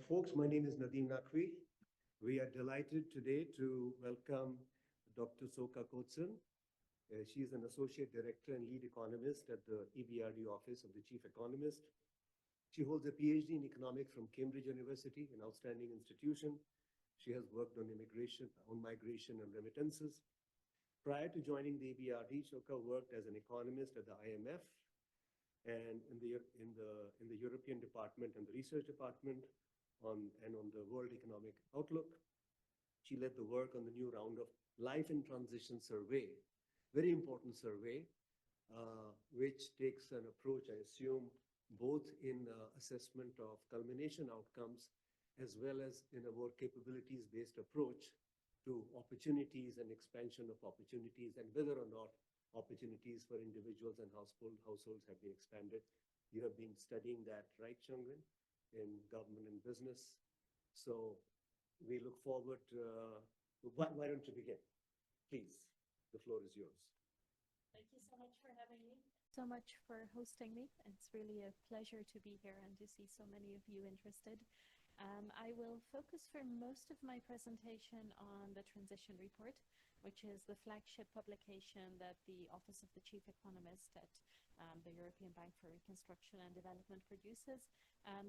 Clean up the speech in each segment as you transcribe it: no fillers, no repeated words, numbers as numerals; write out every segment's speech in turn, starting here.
Folks, my name is Nadeem Naqvi. We are delighted today to welcome Dr. Zsoka Koczan. She is an Associate Director and Lead Economist at the EBRD Office of the Chief Economist. She holds a PhD in economics from Cambridge University, an outstanding institution. She has worked on migration and remittances. Prior to joining the EBRD, Zsoka worked as an economist at the IMF and in the European Department and the Research Department on the World Economic Outlook. She led the work on the new round of Life in Transition survey, very important survey, which takes an approach, I assume, both in assessment of culmination outcomes as well as in a more capabilities-based approach to opportunities and expansion of opportunities and whether or not opportunities for individuals and households have been expanded. You have been studying that, right, Changwin, in government and business. So we look forward to, why don't you begin? Please, the floor is yours. Thank you so much for having me. So much for hosting me. It's really a pleasure to be here and to see so many of you interested. I will focus for most of my presentation on the transition report, which is the flagship publication that the Office of the Chief Economist at the European Bank for Reconstruction and Development produces.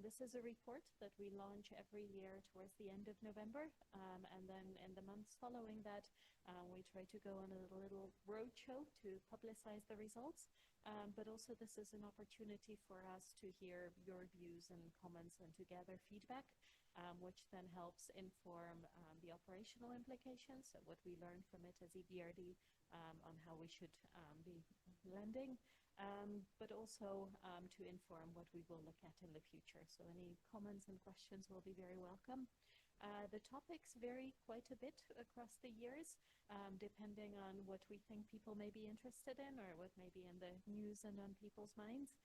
This is a report that we launch every year towards the end of November, and then in the months following that, we try to go on a little roadshow to publicize the results. But also this is an opportunity for us to hear your views and comments and to gather feedback, which then helps inform the operational implications, so what we learn from it as EBRD on how we should be lending, but also to inform what we will look at in the future. So any comments and questions will be very welcome. The topics vary quite a bit across the years, depending on what we think people may be interested in or what may be in the news and on people's minds.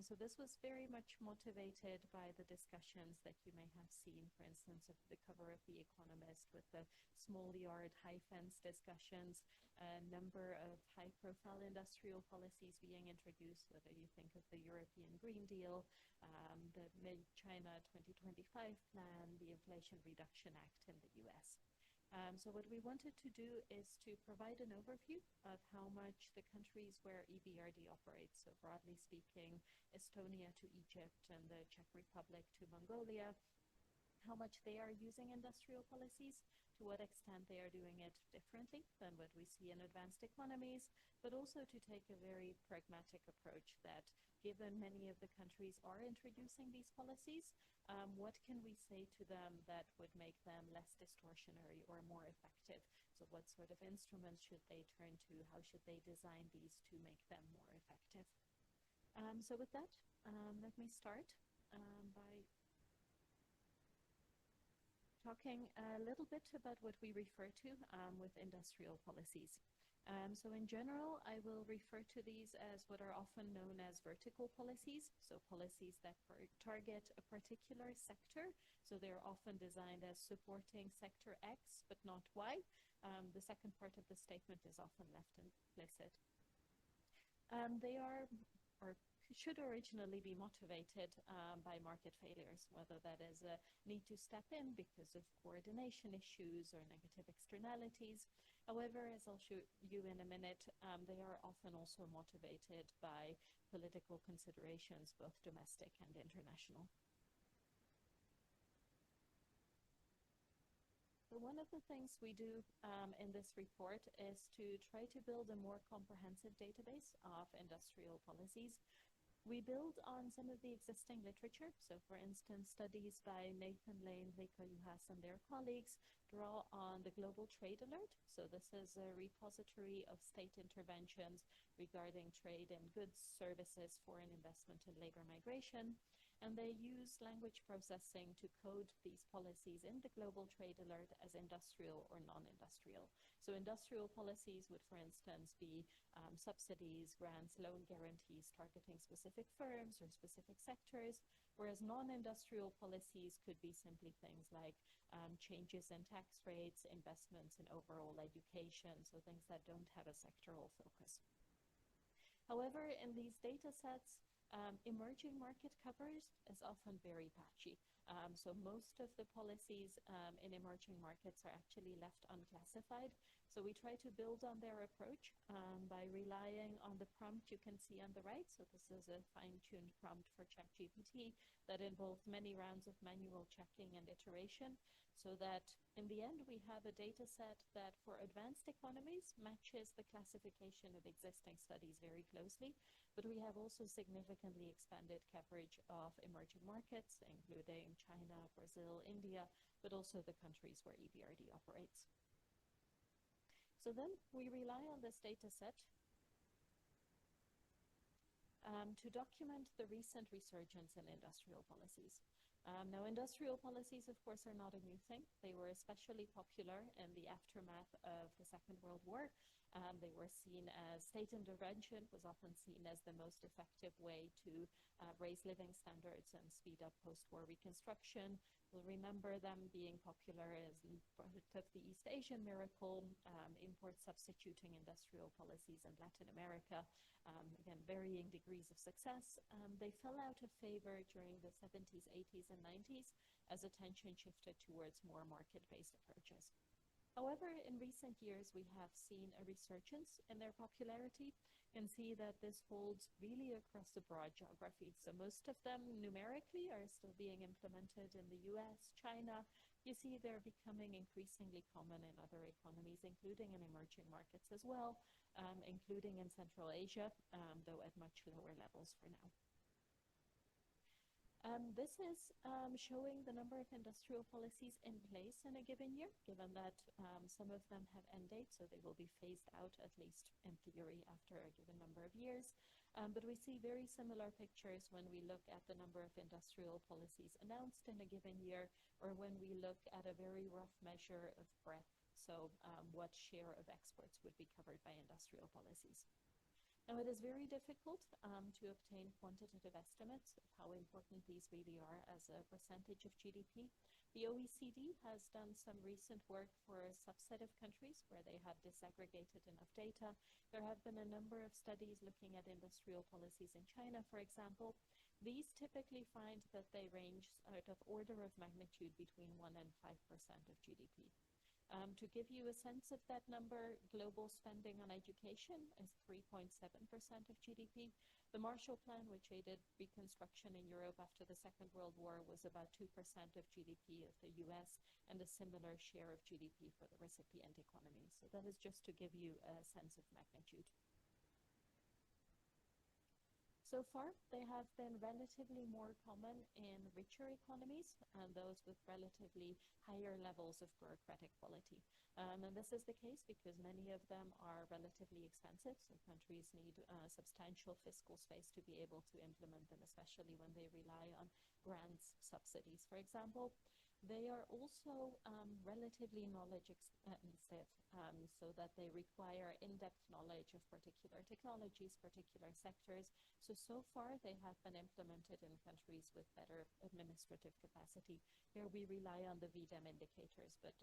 So this was very much motivated by the discussions that you may have seen, for instance, of the cover of The Economist with the small yard, high fence discussions, a number of high-profile industrial policies being introduced, whether you think of the European Green Deal, the Mid-China 2025 plan, the Inflation Reduction Act in the US. So what we wanted to do is to provide an overview of how much the countries where EBRD operates, so broadly speaking, Estonia to Egypt and the Czech Republic to Mongolia, how much they are using industrial policies, to what extent they are doing it differently than what we see in advanced economies, but also to take a very pragmatic approach that given many of the countries are introducing these policies, what can we say to them that would make them less distortionary or more effective? So what sort of instruments should they turn to? How should they design these to make them more effective? So with that, let me start by talking a little bit about what we refer to with industrial policies. So in general, I will refer to these as what are often known as vertical policies, so policies that target a particular sector. So they're often designed as supporting sector X, but not Y. The second part of the statement is often left implicit. They are, or should originally be motivated by market failures, whether that is a need to step in because of coordination issues or negative externalities. However, as I'll show you in a minute, they are often also motivated by political considerations, both domestic and international. So one of the things we do in this report is to try to build a more comprehensive database of industrial policies. We build on some of the existing literature. So for instance, studies by Nathan Lane, Rika Juhas, and their colleagues draw on the Global Trade Alert. So this is a repository of state interventions regarding trade in goods, services, foreign investment, and labor migration. And they use language processing to code these policies in the Global Trade Alert as industrial or non-industrial. So industrial policies would, for instance, be subsidies, grants, loan guarantees targeting specific firms or specific sectors, whereas non-industrial policies could be simply things like changes in tax rates, investments in overall education, so things that don't have a sectoral focus. However, in these data sets, Emerging market coverage is often very patchy. So most of the policies in emerging markets are actually left unclassified. So we try to build on their approach by relying on the prompt you can see on the right. So this is a fine-tuned prompt for ChatGPT that involved many rounds of manual checking and iteration, so that in the end we have a data set that for advanced economies matches the classification of existing studies very closely. But we have also significantly expanded coverage of emerging markets, including China, Brazil, India, but also the countries where EBRD operates. So then we rely on this data set to document the recent resurgence in industrial policies. Now, industrial policies, of course, are not a new thing. They were especially popular in the aftermath of the Second World War. They were seen as state intervention was often seen as the most effective way to raise living standards and speed up post-war reconstruction. We'll remember them being popular as part of the East Asian miracle, import substituting industrial policies in Latin America. Again, varying degrees of success. They fell out of favor during the 70s, 80s, and 90s as attention shifted towards more market-based approaches. However, in recent years, we have seen a resurgence in their popularity and see that this holds really across a broad geography. So most of them numerically are still being implemented in the US, China. You see they're becoming increasingly common in other economies, including in emerging markets as well, including in Central Asia, though at much lower levels for now. This is showing the number of industrial policies in place in a given year, given that some of them have end dates, so they will be phased out, at least in theory, after a given number of years. But we see very similar pictures when we look at the number of industrial policies announced in a given year, or when we look at a very rough measure of breadth, so what share of exports would be covered by industrial policies. Now, it is very difficult to obtain quantitative estimates of how important these really are as a percentage of GDP. The OECD has done some recent work for a subset of countries where they have disaggregated enough data. There have been a number of studies looking at industrial policies in China, for example. These typically find that they range out of order of magnitude between 1 and 5% of GDP. To give you a sense of that number, global spending on education is 3.7% of GDP. The Marshall Plan, which aided reconstruction in Europe after the Second World War, was about 2% of GDP of the US, and a similar share of GDP for the recipient economies. So that is just to give you a sense of magnitude. So far, they have been relatively more common in richer economies and those with relatively higher levels of bureaucratic quality. And this is the case because many of them are relatively expensive, so countries need substantial fiscal space to be able to implement them, especially when they rely on grants, subsidies, for example. They are also relatively knowledge extensive, so that they require in-depth knowledge of particular technologies, particular sectors. So far, they have been implemented in countries with better administrative capacity. Here we rely on the VDEM indicators, but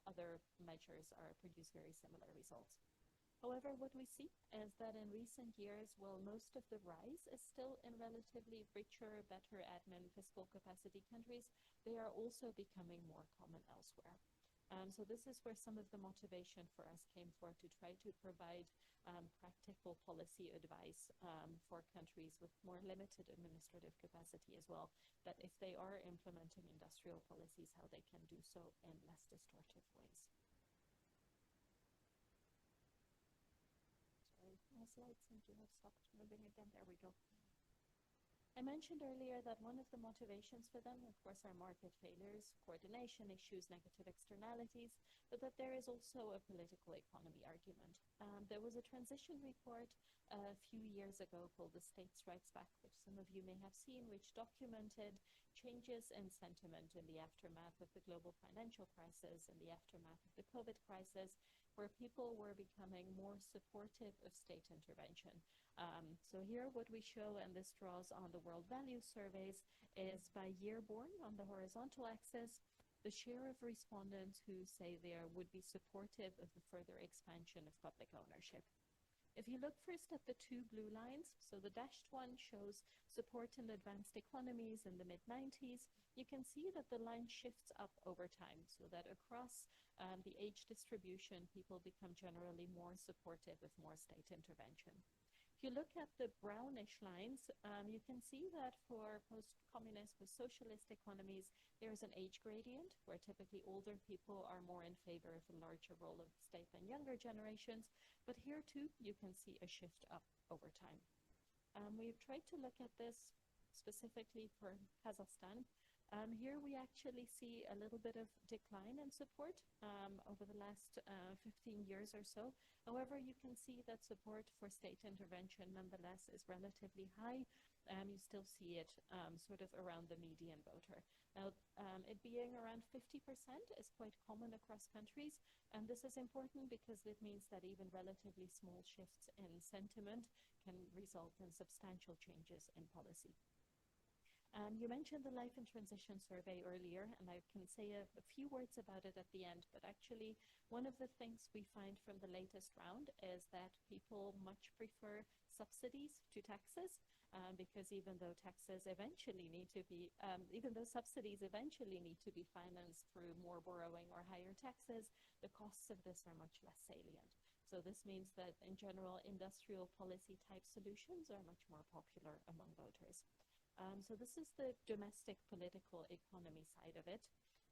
other measures produce very similar results. However, what we see is that in recent years, while most of the rise is still in relatively richer, better admin fiscal capacity countries, they are also becoming more common elsewhere. So this is where some of the motivation for us came for, to try to provide practical policy advice for countries with more limited administrative capacity as well, that if they are implementing industrial policies, how they can do so in less distortive ways. My slides seem to have stopped moving again. There we go. I mentioned earlier that one of the motivations for them, of course, are market failures, coordination issues, negative externalities, but that there is also a political economy argument. There was a transition report a few years ago called the States Strikes Back, which some of you may have seen, which documented changes in sentiment in the aftermath of the global financial crisis, in the aftermath of the COVID crisis, where people were becoming more supportive of state intervention. So here what we show, and this draws on the World Value Surveys, is by year born on the horizontal axis, the share of respondents who say they would be supportive of the further expansion of public ownership. If you look first at the two blue lines, so the dashed one shows support in advanced economies in the mid-90s, you can see that the line shifts up over time, so that across the age distribution, people become generally more supportive with more state intervention. If you look at the brownish lines, you can see that for post-communist, post-socialist economies, there is an age gradient where typically older people are more in favor of a larger role of the state than younger generations. But here too, you can see a shift up over time. We've tried to look at this specifically for Kazakhstan. Here we actually see a little bit of decline in support over the last 15 years or so. However, you can see that support for state intervention nonetheless is relatively high. You still see it sort of around the median voter. Now, it being around 50% is quite common across countries, and this is important because it means that even relatively small shifts in sentiment can result in substantial changes in policy. You mentioned the Life in Transition survey earlier, and I can say a few words about it at the end, but actually one of the things we find from the latest round is that people much prefer subsidies to taxes, because even though taxes eventually need to be, even though subsidies eventually need to be financed through more borrowing or higher taxes, the costs of this are much less salient. So this means that in general, industrial policy type solutions are much more popular among voters. So this is the domestic political economy side of it.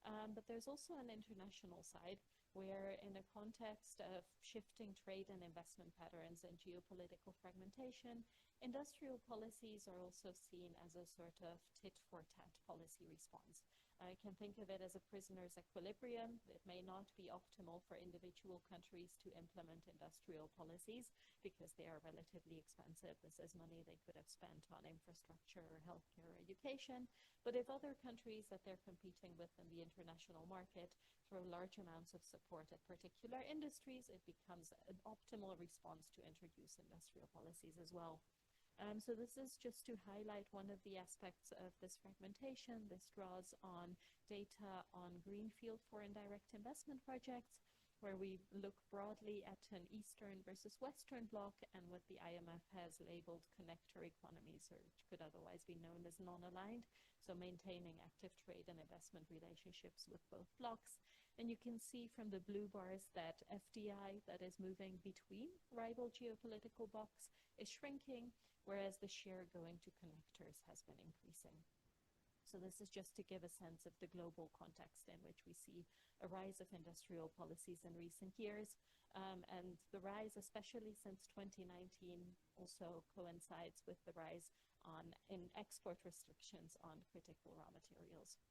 But there's also an international side where in a context of shifting trade and investment patterns and geopolitical fragmentation, industrial policies are also seen as a sort of tit-for-tat policy response. I can think of it as a prisoner's equilibrium. It may not be optimal for individual countries to implement industrial policies because they are relatively expensive. This is money they could have spent on infrastructure, healthcare, or education. But if other countries that they're competing with in the international market throw large amounts of support at particular industries, it becomes an optimal response to introduce industrial policies as well. So this is just to highlight one of the aspects of this fragmentation. This draws on data on greenfield foreign direct investment projects, where we look broadly at an Eastern versus Western bloc and what the IMF has labeled connector economies, or which could otherwise be known as non-aligned, so maintaining active trade and investment relationships with both blocs. And you can see from the blue bars that FDI, that is moving between rival geopolitical blocs, is shrinking, whereas the share going to connectors has been increasing. So this is just to give a sense of the global context in which we see a rise of industrial policies in recent years. And the rise, especially since 2019, also coincides with the rise in export restrictions on critical raw materials.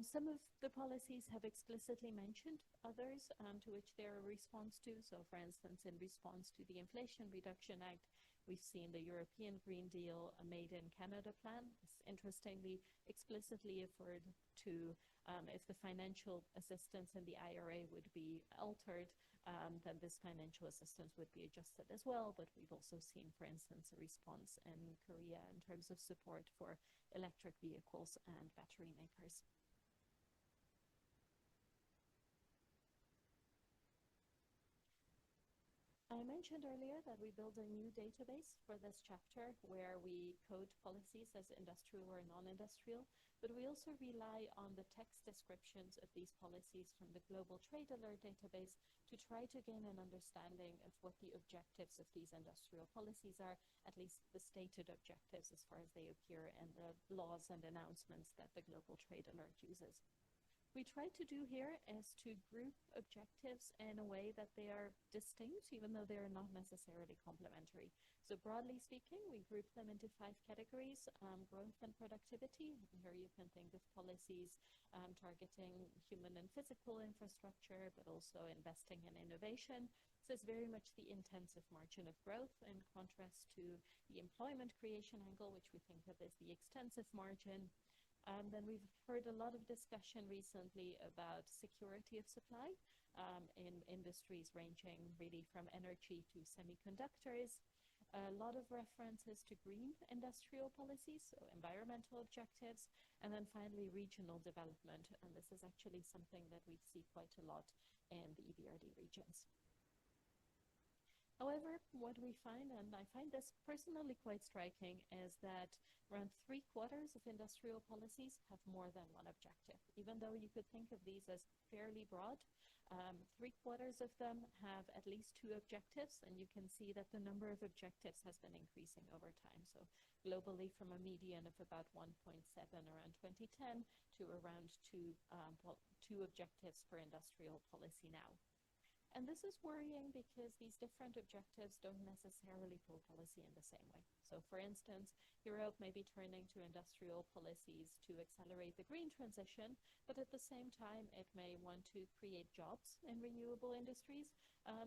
Some of the policies have explicitly mentioned others to which they're a response to. So for instance, in response to the Inflation Reduction Act, we've seen the European Green Deal, a Made in Canada plan. This, interestingly, explicitly referred to if the financial assistance in the IRA would be altered, then this financial assistance would be adjusted as well. But we've also seen, for instance, a response in Korea in terms of support for electric vehicles and battery makers. I mentioned earlier that we build a new database for this chapter where we code policies as industrial or non-industrial, but we also rely on the text descriptions of these policies from the Global Trade Alert database to try to gain an understanding of what the objectives of these industrial policies are, at least the stated objectives as far as they appear in the laws and announcements that the Global Trade Alert uses. We try to do here is to group objectives in a way that they are distinct, even though they are not necessarily complementary. So broadly speaking, we group them into 5 categories: growth and productivity. And here you can think of policies targeting human and physical infrastructure, but also investing in innovation. This is very much the intensive margin of growth, in contrast to the employment creation angle, which we think of as the extensive margin. Then we've heard a lot of discussion recently about security of supply in industries ranging really from energy to semiconductors. A lot of references to green industrial policies, so environmental objectives, and then finally regional development. And this is actually something that we see quite a lot in the EBRD regions. However, what we find, and I find this personally quite striking, is that around 3/4 of industrial policies have more than one objective. Even though you could think of these as fairly broad, 3/4 of them have at least 2 objectives, and you can see that the number of objectives has been increasing over time. So globally, from a median of about 1.7 around 2010 to around two objectives for industrial policy now. And this is worrying because these different objectives don't necessarily pull policy in the same way. So for instance, Europe may be turning to industrial policies to accelerate the green transition, but at the same time, it may want to create jobs in renewable industries,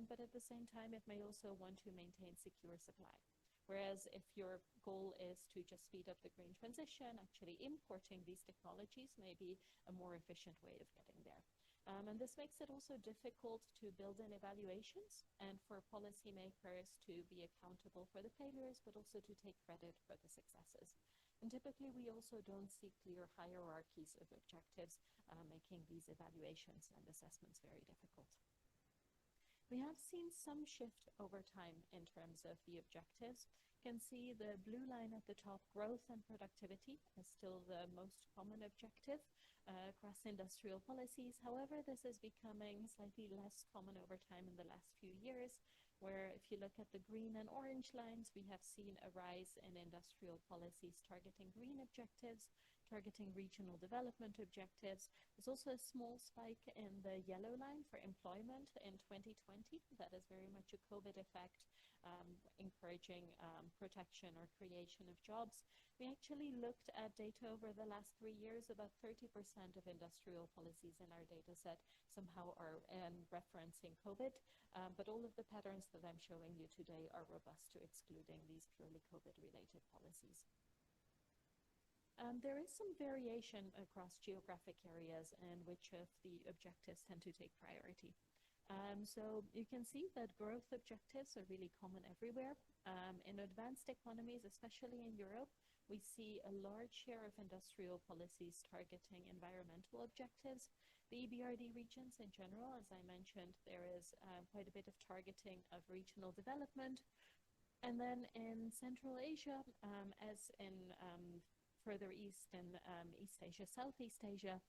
but at the same time, it may also want to maintain secure supply. Whereas if your goal is to just speed up the green transition, actually importing these technologies may be a more efficient way of getting there. And this makes it also difficult to build in evaluations and for policymakers to be accountable for the failures, but also to take credit for the successes. And typically, we also don't see clear hierarchies of objectives, making these evaluations and assessments very difficult. We have seen some shift over time in terms of the objectives. You can see the blue line at the top, growth and productivity, is still the most common objective across industrial policies. However, this is becoming slightly less common over time in the last few years, where if you look at the green and orange lines, we have seen a rise in industrial policies targeting green objectives, targeting regional development objectives. There's also a small spike in the yellow line for employment in 2020. That is very much a COVID effect, encouraging protection or creation of jobs. We actually looked at data over the last 3 years. About 30% of industrial policies in our data set somehow are referencing COVID, but all of the patterns that I'm showing you today are robust to excluding these purely COVID-related policies. There is some variation across geographic areas in which of the objectives tend to take priority. So you can see that growth objectives are really common everywhere. In advanced economies, especially in Europe, we see a large share of industrial policies targeting environmental objectives. The EBRD regions in general, as I mentioned, there is quite a bit of targeting of regional development. And then in Central Asia, as in further east in East Asia, Southeast Asia,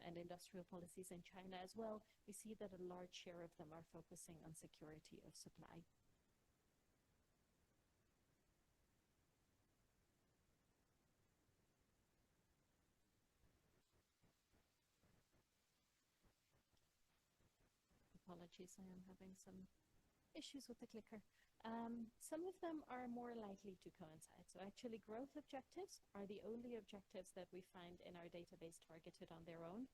and industrial policies in China as well, we see that a large share of them are focusing on security of supply. Apologies, I am having some issues with the clicker. Some of them are more likely to coincide. So actually, growth objectives are the only objectives that we find in our database targeted on their own.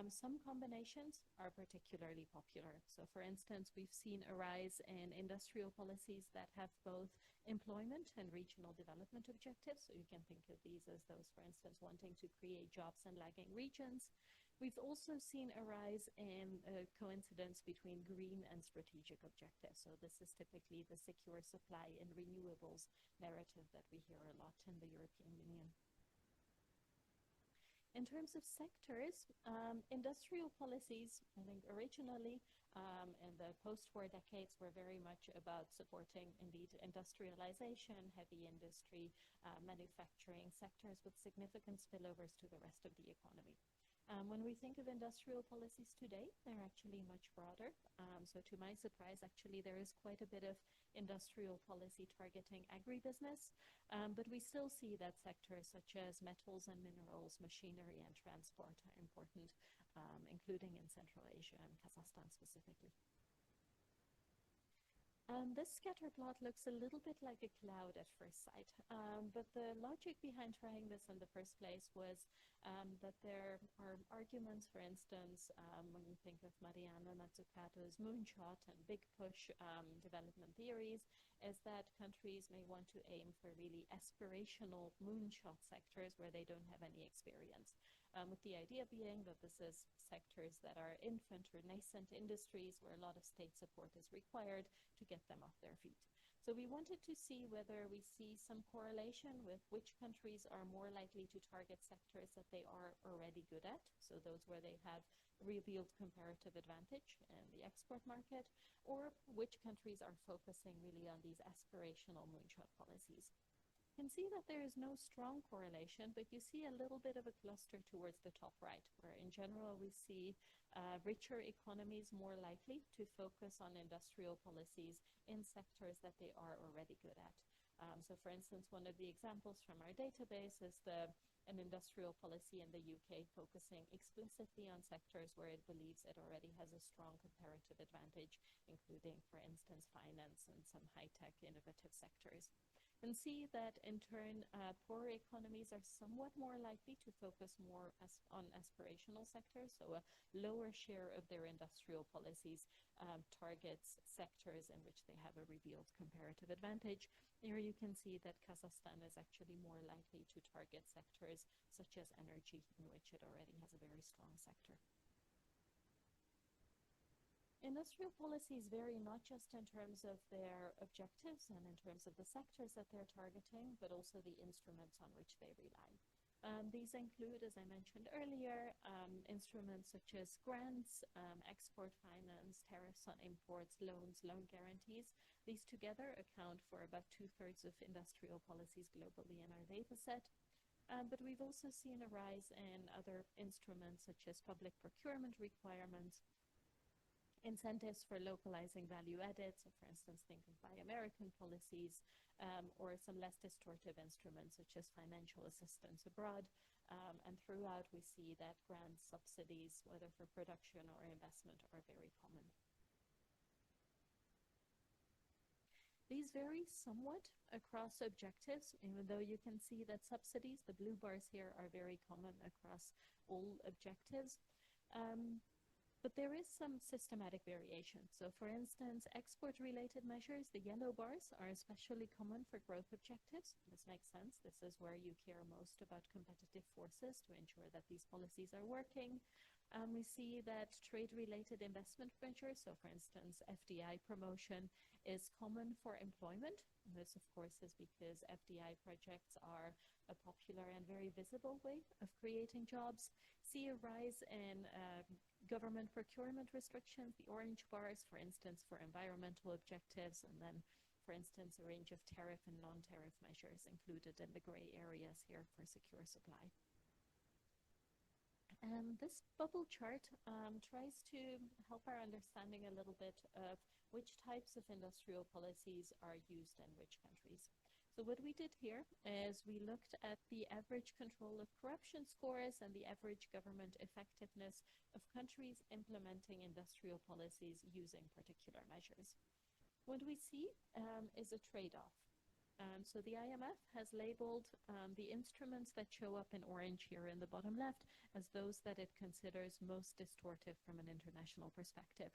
Some combinations are particularly popular. So for instance, we've seen a rise in industrial policies that have both employment and regional development objectives. So you can think of these as those, for instance, wanting to create jobs in lagging regions. We've also seen a rise in coincidence between green and strategic objectives. So this is typically the secure supply and renewables narrative that we hear a lot in the European Union. In terms of sectors, industrial policies, I think originally in the post-war decades were very much about supporting indeed industrialization, heavy industry, manufacturing sectors with significant spillovers to the rest of the economy. When we think of industrial policies today, they're actually much broader. So to my surprise, actually, there is quite a bit of industrial policy targeting agribusiness, but we still see that sectors such as metals and minerals, machinery and transport are important, including in Central Asia and Kazakhstan specifically. This scatter plot looks a little bit like a cloud at first sight, but the logic behind trying this in the first place was that there are arguments, for instance, when you think of Mariana Mazzucato's moonshot and big push development theories, is that countries may want to aim for really aspirational moonshot sectors where they don't have any experience. With the idea being that this is sectors that are infant or nascent industries where a lot of state support is required to get them off their feet. So we wanted to see whether we see some correlation with which countries are more likely to target sectors that they are already good at, so those where they have revealed comparative advantage in the export market, or which countries are focusing really on these aspirational moonshot policies. You can see that there is no strong correlation, but you see a little bit of a cluster towards the top right, where in general we see richer economies more likely to focus on industrial policies in sectors that they are already good at. So for instance, one of the examples from our database is an industrial policy in the UK focusing explicitly on sectors where it believes it already has a strong comparative advantage, including, for instance, finance and some high-tech innovative sectors. And see that in turn, poorer economies are somewhat more likely to focus more on aspirational sectors, so a lower share of their industrial policies targets sectors in which they have a revealed comparative advantage. Here you can see that Kazakhstan is actually more likely to target sectors such as energy, in which it already has a very strong sector. Industrial policies vary not just in terms of their objectives and in terms of the sectors that they're targeting, but also the instruments on which they rely. These include, as I mentioned earlier, instruments such as grants, export finance, tariffs on imports, loans, loan guarantees. These together account for about 2/3 of industrial policies globally in our data set. But we've also seen a rise in other instruments such as public procurement requirements, incentives for localizing value added, so for instance, think of Buy American policies, or some less distortive instruments such as financial assistance abroad. And throughout we see that grants, subsidies, whether for production or investment, are very common. These vary somewhat across objectives, even though you can see that subsidies, the blue bars here, are very common across all objectives. But there is some systematic variation. So for instance, export-related measures, the yellow bars, are especially common for growth objectives. This makes sense. This is where you care most about competitive forces to ensure that these policies are working. We see that trade-related investment measures, so for instance, FDI promotion, is common for employment. And this, of course, is because FDI projects are a popular and very visible way of creating jobs. See a rise in government procurement restrictions, the orange bars, for instance, for environmental objectives, and then, for instance, a range of tariff and non-tariff measures included in the gray areas here for secure supply. This bubble chart tries to help our understanding a little bit of which types of industrial policies are used in which countries. So what we did here is we looked at the average control of corruption scores and the average government effectiveness of countries implementing industrial policies using particular measures. What we see is a trade-off. So the IMF has labeled the instruments that show up in orange here in the bottom left as those that it considers most distortive from an international perspective.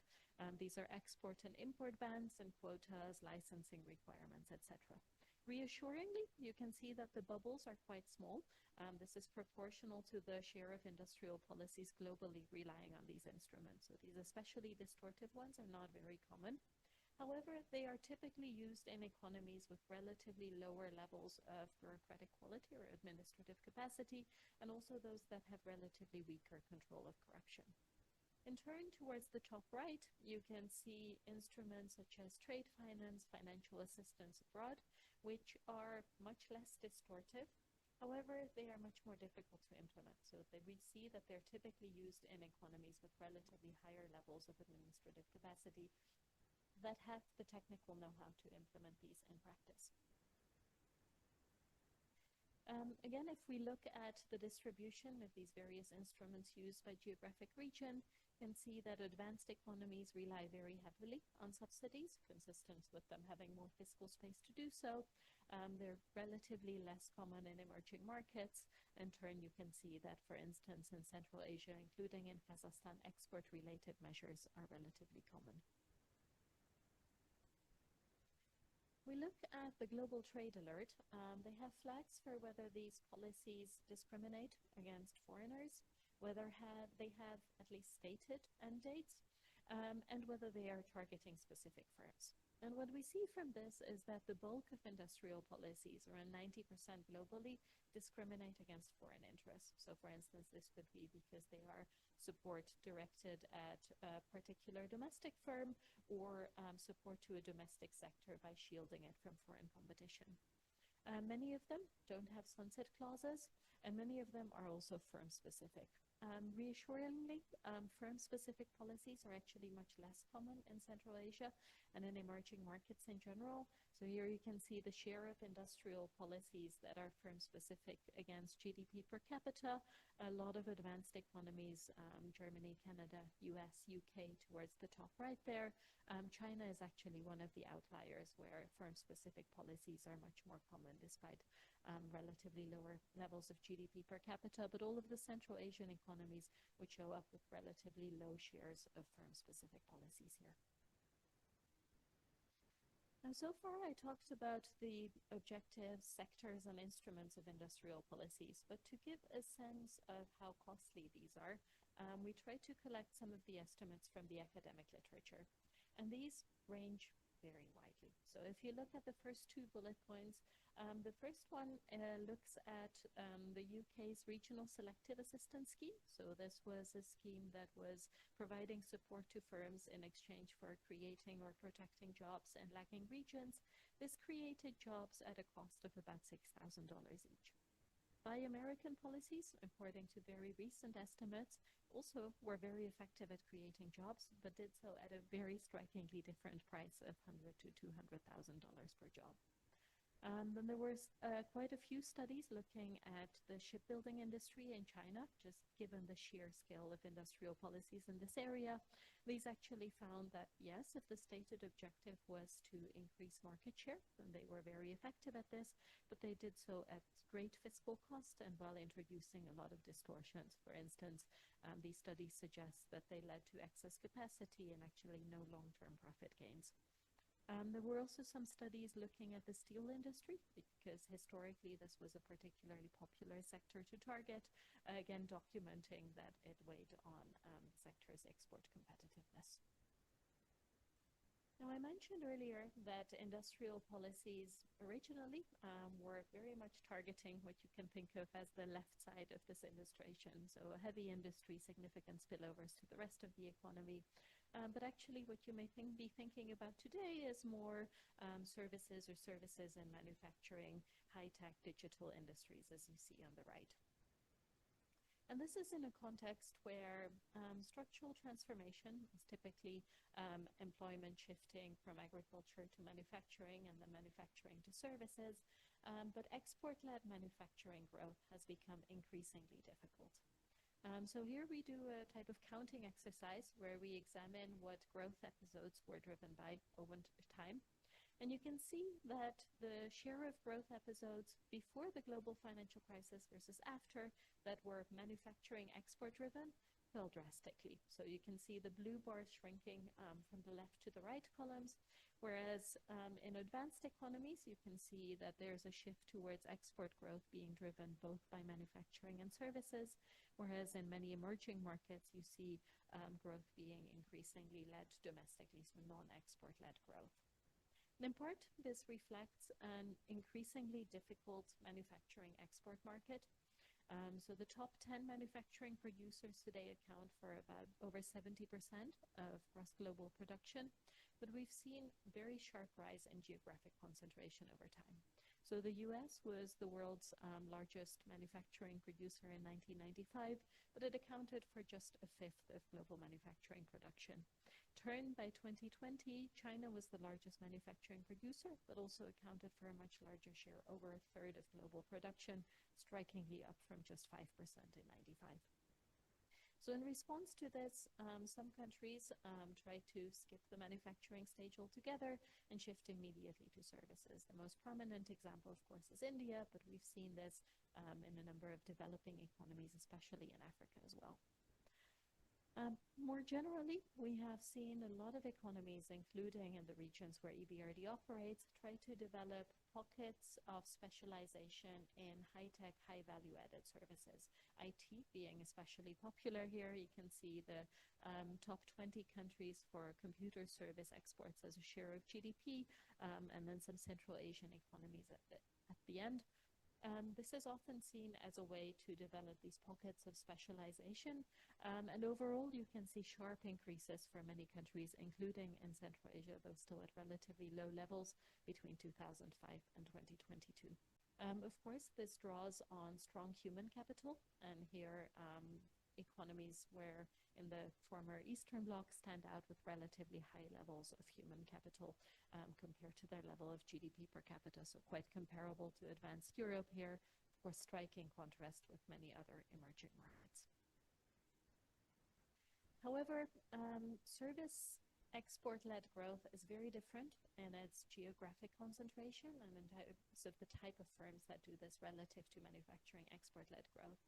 These are export and import bans and quotas, licensing requirements, etc. Reassuringly, you can see that the bubbles are quite small. This is proportional to the share of industrial policies globally relying on these instruments. So these especially distortive ones are not very common. However, they are typically used in economies with relatively lower levels of bureaucratic quality or administrative capacity, and also those that have relatively weaker control of corruption. In turn, towards the top right, you can see instruments such as trade finance, financial assistance abroad, which are much less distortive. However, they are much more difficult to implement. So we see that they're typically used in economies with relatively higher levels of administrative capacity that have the technical know-how to implement these in practice. Again, if we look at the distribution of these various instruments used by geographic region, you can see that advanced economies rely very heavily on subsidies, consistent with them having more fiscal space to do so. They're relatively less common in emerging markets. In turn, you can see that, for instance, in Central Asia, including in Kazakhstan, export-related measures are relatively common. We look at the Global Trade Alert. They have flags for whether these policies discriminate against foreigners, whether they have at least stated end dates, and whether they are targeting specific firms. And what we see from this is that the bulk of industrial policies, around 90% globally, discriminate against foreign interests. So for instance, this could be because they are support directed at a particular domestic firm or support to a domestic sector by shielding it from foreign competition. Many of them don't have sunset clauses, and many of them are also firm-specific. Reassuringly, firm-specific policies are actually much less common in Central Asia and in emerging markets in general. So here you can see the share of industrial policies that are firm-specific against GDP per capita. A lot of advanced economies, Germany, Canada, US, UK, towards the top right there. China is actually one of the outliers where firm-specific policies are much more common despite relatively lower levels of GDP per capita, but all of the Central Asian economies would show up with relatively low shares of firm-specific policies here. Now, so far I talked about the objectives, sectors, and instruments of industrial policies, but to give a sense of how costly these are, we tried to collect some of the estimates from the academic literature. And these range very widely. So if you look at the first two bullet points, the first one looks at the UK's Regional Selective Assistance Scheme. So this was a scheme that was providing support to firms in exchange for creating or protecting jobs in lagging regions. This created jobs at a cost of about $6,000 each. Buy American policies, according to very recent estimates, also were very effective at creating jobs, but did so at a very strikingly different price of $100,000 to $200,000 per job. Then there were quite a few studies looking at the shipbuilding industry in China, just given the sheer scale of industrial policies in this area. These actually found that, yes, if the stated objective was to increase market share, then they were very effective at this, but they did so at great fiscal cost and while introducing a lot of distortions. For instance, these studies suggest that they led to excess capacity and actually no long-term profit gains. There were also some studies looking at the steel industry because historically this was a particularly popular sector to target, again documenting that it weighed on the sector's export competitiveness. Now, I mentioned earlier that industrial policies originally were very much targeting what you can think of as the left side of this illustration, so a heavy industry, significant spillovers to the rest of the economy. But actually what you may be thinking about today is more services and manufacturing, high-tech digital industries, as you see on the right. And this is in a context where structural transformation is typically employment shifting from agriculture to manufacturing and then manufacturing to services, but export-led manufacturing growth has become increasingly difficult. So here we do a type of counting exercise where we examine what growth episodes were driven by over time. And you can see that the share of growth episodes before the global financial crisis versus after that were manufacturing export-driven fell drastically. So you can see the blue bars shrinking from the left to the right columns, whereas in advanced economies, you can see that there's a shift towards export growth being driven both by manufacturing and services, whereas in many emerging markets, you see growth being increasingly led domestically, so non-export-led growth. And in part, this reflects an increasingly difficult manufacturing export market. So the top 10 manufacturing producers today account for about over 70% of gross global production, but we've seen a very sharp rise in geographic concentration over time. So the US was the world's largest manufacturing producer in 1995, but it accounted for just a fifth of global manufacturing production. By 2020, China was the largest manufacturing producer, but also accounted for a much larger share, over a third of global production, strikingly up from just 5% in 95. So in response to this, some countries try to skip the manufacturing stage altogether and shift immediately to services. The most prominent example, of course, is India, but we've seen this in a number of developing economies, especially in Africa as well. More generally, we have seen a lot of economies, including in the regions where EBRD operates, try to develop pockets of specialization in high-tech, high-value-added services. IT being especially popular here. You can see the top 20 countries for computer service exports as a share of GDP, and then some Central Asian economies at the end. This is often seen as a way to develop these pockets of specialization, and overall you can see sharp increases for many countries, including in Central Asia, though still at relatively low levels between 2005 and 2022. Of course, this draws on strong human capital, and here economies where in the former Eastern Bloc stand out with relatively high levels of human capital compared to their level of GDP per capita, so quite comparable to advanced Europe here, of course striking contrast with many other emerging markets. However, service export-led growth is very different in its geographic concentration and in terms of the type of firms that do this relative to manufacturing export-led growth.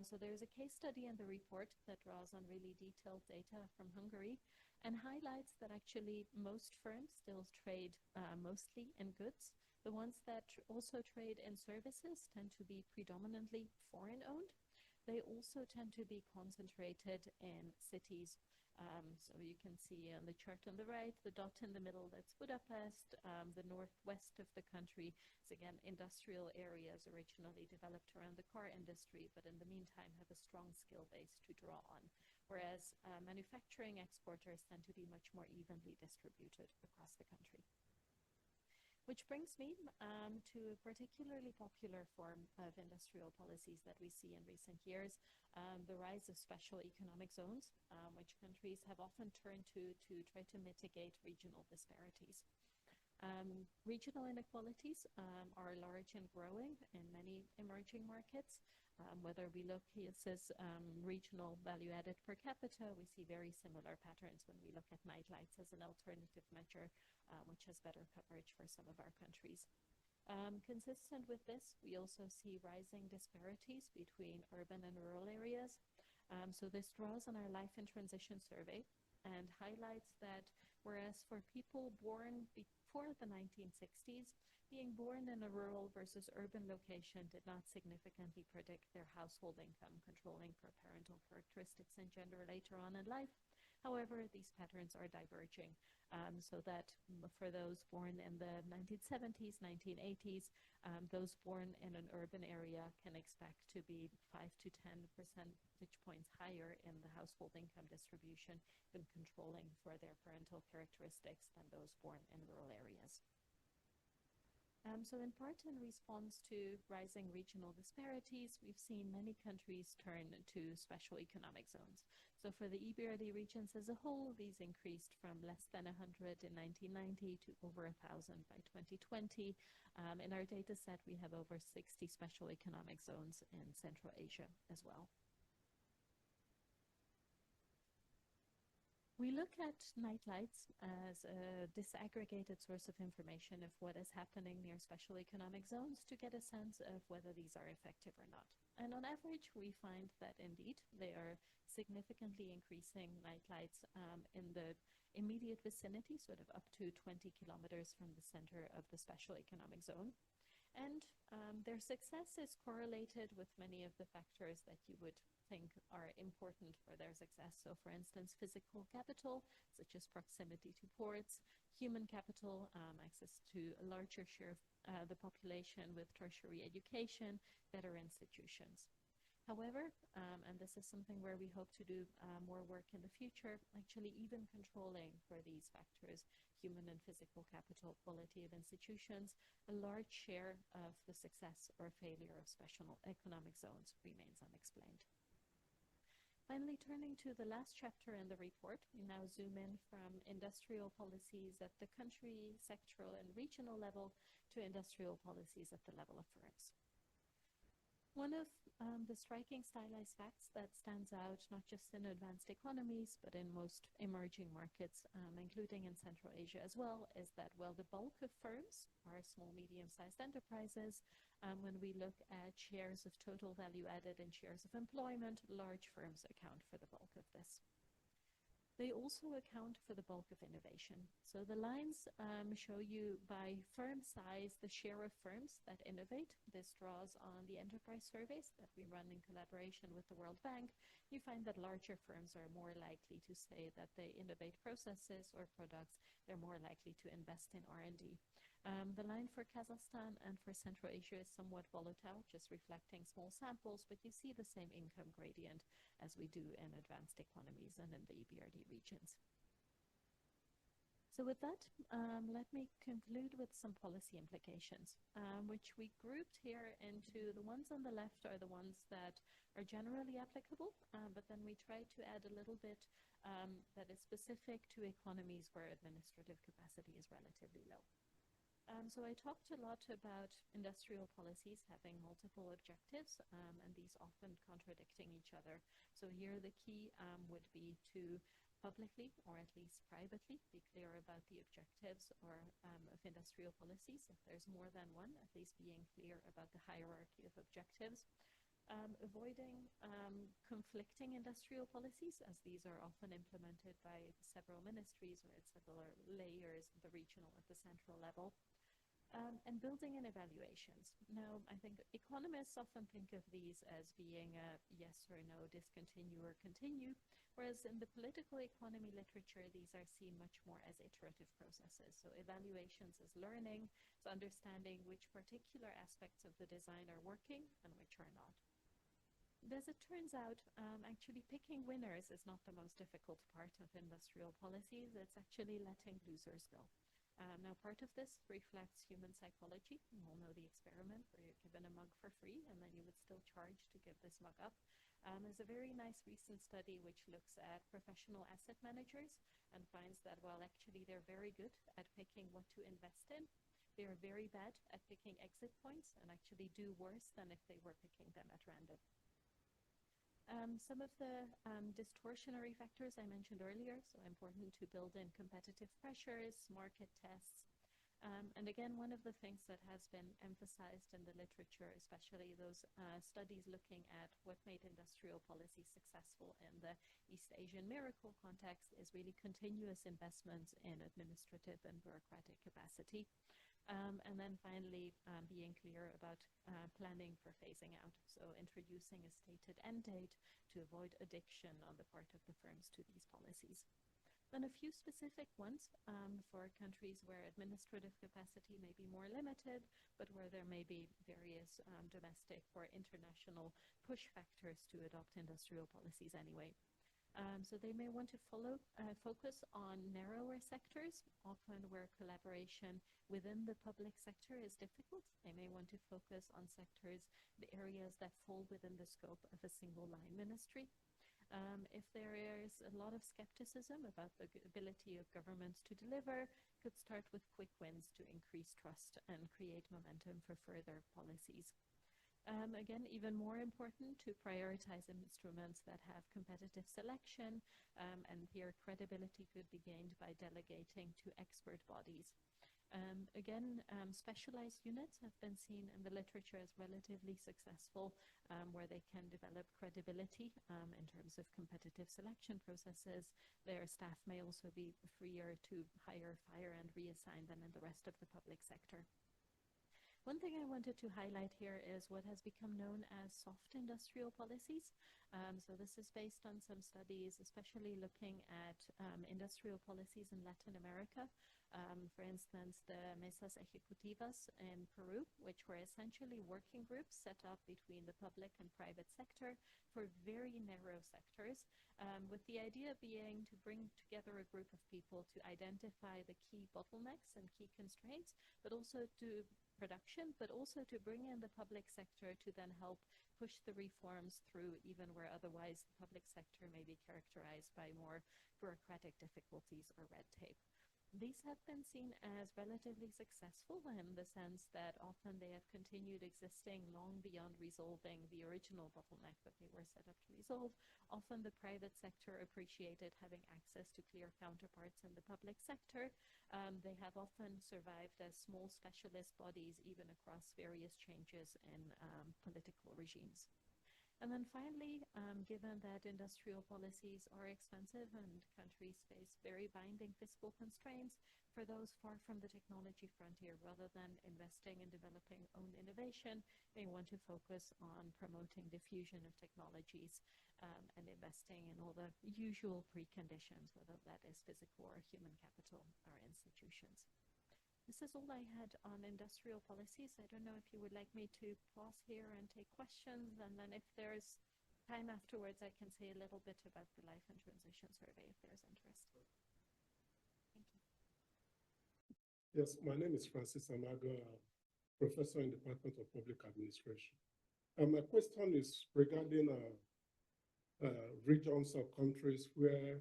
So there's a case study in the report that draws on really detailed data from Hungary and highlights that actually most firms still trade mostly in goods. The ones that also trade in services tend to be predominantly foreign-owned. They also tend to be concentrated in cities. So you can see on the chart on the right, the dot in the middle, that's Budapest. The northwest of the country is again industrial areas originally developed around the car industry, but in the meantime have a strong skill base to draw on. Whereas manufacturing exporters tend to be much more evenly distributed across the country. Which brings me to a particularly popular form of industrial policies that we see in recent years, the rise of special economic zones, which countries have often turned to try to mitigate regional disparities. Regional inequalities are large and growing in many emerging markets. Whether we look here, it says regional value added per capita, we see very similar patterns when we look at nightlights as an alternative measure, which has better coverage for some of our countries. Consistent with this, we also see rising disparities between urban and rural areas. So this draws on our Life in Transition survey and highlights that whereas for people born before the 1960s, being born in a rural versus urban location did not significantly predict their household income, controlling for parental characteristics and gender later on in life. However, these patterns are diverging, so that for those born in the 1970s, 1980s, those born in an urban area can expect to be 5 to 10 percentage points higher in the household income distribution when controlling for their parental characteristics than those born in rural areas. So in part in response to rising regional disparities, we've seen many countries turn to special economic zones. So for the EBRD regions as a whole, these increased from less than 100 in 1990 to over 1,000 by 2020. In our data set, we have over 60 special economic zones in Central Asia as well. We look at nightlights as a disaggregated source of information of what is happening near special economic zones to get a sense of whether these are effective or not. And on average, we find that indeed they are significantly increasing nightlights in the immediate vicinity, sort of up to 20 kilometers from the center of the special economic zone. And their success is correlated with many of the factors that you would think are important for their success. So for instance, physical capital, such as proximity to ports, human capital, access to a larger share of the population with tertiary education, better institutions. However, and this is something where we hope to do more work in the future, actually even controlling for these factors, human and physical capital, quality of institutions, a large share of the success or failure of special economic zones remains unexplained. Finally, turning to the last chapter in the report, we now zoom in from industrial policies at the country, sectoral, and regional level to industrial policies at the level of firms. One of the striking stylized facts that stands out, not just in advanced economies, but in most emerging markets, including in Central Asia as well, is that while the bulk of firms are small, medium-sized enterprises, when we look at shares of total value added and shares of employment, large firms account for the bulk of this. They also account for the bulk of innovation. So the lines show you by firm size the share of firms that innovate. This draws on the enterprise surveys that we run in collaboration with the World Bank. You find that larger firms are more likely to say that they innovate processes or products. They're more likely to invest in R&D. The line for Kazakhstan and for Central Asia is somewhat volatile, just reflecting small samples, but you see the same income gradient as we do in advanced economies and in the EBRD regions. So with that, let me conclude with some policy implications, which we grouped here into the ones on the left are the ones that are generally applicable, but then we tried to add a little bit that is specific to economies where administrative capacity is relatively low. So I talked a lot about industrial policies having multiple objectives, and these often contradicting each other. So here the key would be to publicly, or at least privately, be clear about the objectives of industrial policies. If there's more than one, at least being clear about the hierarchy of objectives. Avoiding conflicting industrial policies, as these are often implemented by several ministries or at several layers, the regional at the central level. And building in evaluations. Now, I think economists often think of these as being a yes or no, discontinue or continue, whereas in the political economy literature, these are seen much more as iterative processes. So evaluations as learning, so understanding which particular aspects of the design are working and which are not. As it turns out, actually picking winners is not the most difficult part of industrial policies. It's actually letting losers go. Now, part of this reflects human psychology. You all know the experiment where you're given a mug for free and then you would still charge to give this mug up. There's a very nice recent study which looks at professional asset managers and finds that while actually they're very good at picking what to invest in, they are very bad at picking exit points and actually do worse than if they were picking them at random. Some of the distortionary factors I mentioned earlier, so important to build in competitive pressures, market tests. And again, one of the things that has been emphasized in the literature, especially those studies looking at what made industrial policy successful in the East Asian miracle context, is really continuous investments in administrative and bureaucratic capacity. And then finally, being clear about planning for phasing out, so introducing a stated end date to avoid addiction on the part of the firms to these policies. Then a few specific ones for countries where administrative capacity may be more limited, but where there may be various domestic or international push factors to adopt industrial policies anyway. So they may want to focus on narrower sectors, often where collaboration within the public sector is difficult. They may want to focus on sectors, the areas that fall within the scope of a single line ministry. If there is a lot of skepticism about the ability of governments to deliver, could start with quick wins to increase trust and create momentum for further policies. Again, even more important to prioritize instruments that have competitive selection, and here credibility could be gained by delegating to expert bodies. Again, specialized units have been seen in the literature as relatively successful, where they can develop credibility in terms of competitive selection processes. Their staff may also be freer to hire, fire, and reassign than in the rest of the public sector. One thing I wanted to highlight here is what has become known as soft industrial policies. So this is based on some studies, especially looking at industrial policies in Latin America. For instance, the Mesas Ejecutivas in Peru, which were essentially working groups set up between the public and private sector for very narrow sectors, with the idea being to bring together a group of people to identify the key bottlenecks and key constraints, but also to production, but also to bring in the public sector to then help push the reforms through, even where otherwise the public sector may be characterized by more bureaucratic difficulties or red tape. These have been seen as relatively successful in the sense that often they have continued existing long beyond resolving the original bottleneck that they were set up to resolve. Often the private sector appreciated having access to clear counterparts in the public sector. They have often survived as small specialist bodies even across various changes in political regimes. And then finally, given that industrial policies are expensive and countries face very binding fiscal constraints, for those far from the technology frontier, rather than investing in developing own innovation, they want to focus on promoting diffusion of technologies and investing in all the usual preconditions, whether that is physical or human capital or institutions. This is all I had on industrial policies. I don't know if you would like me to pause here and take questions, and then if there's time afterwards, I can say a little bit about the Life and Transition Survey if there's interest. Thank you. Yes, my name is Francis Amago, professor in the Department of Public Administration. My question is regarding regions or countries where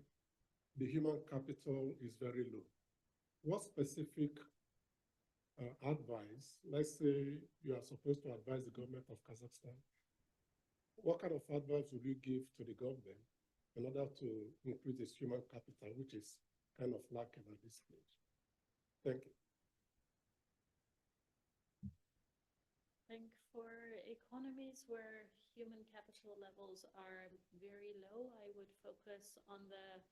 the human capital is very low. What specific advice, let's say you are supposed to advise the government of Kazakhstan, what kind of advice would you give to the government in order to increase its human capital, which is kind of lacking at this stage? Thank you. I think for economies where human capital levels are very low, I would focus on the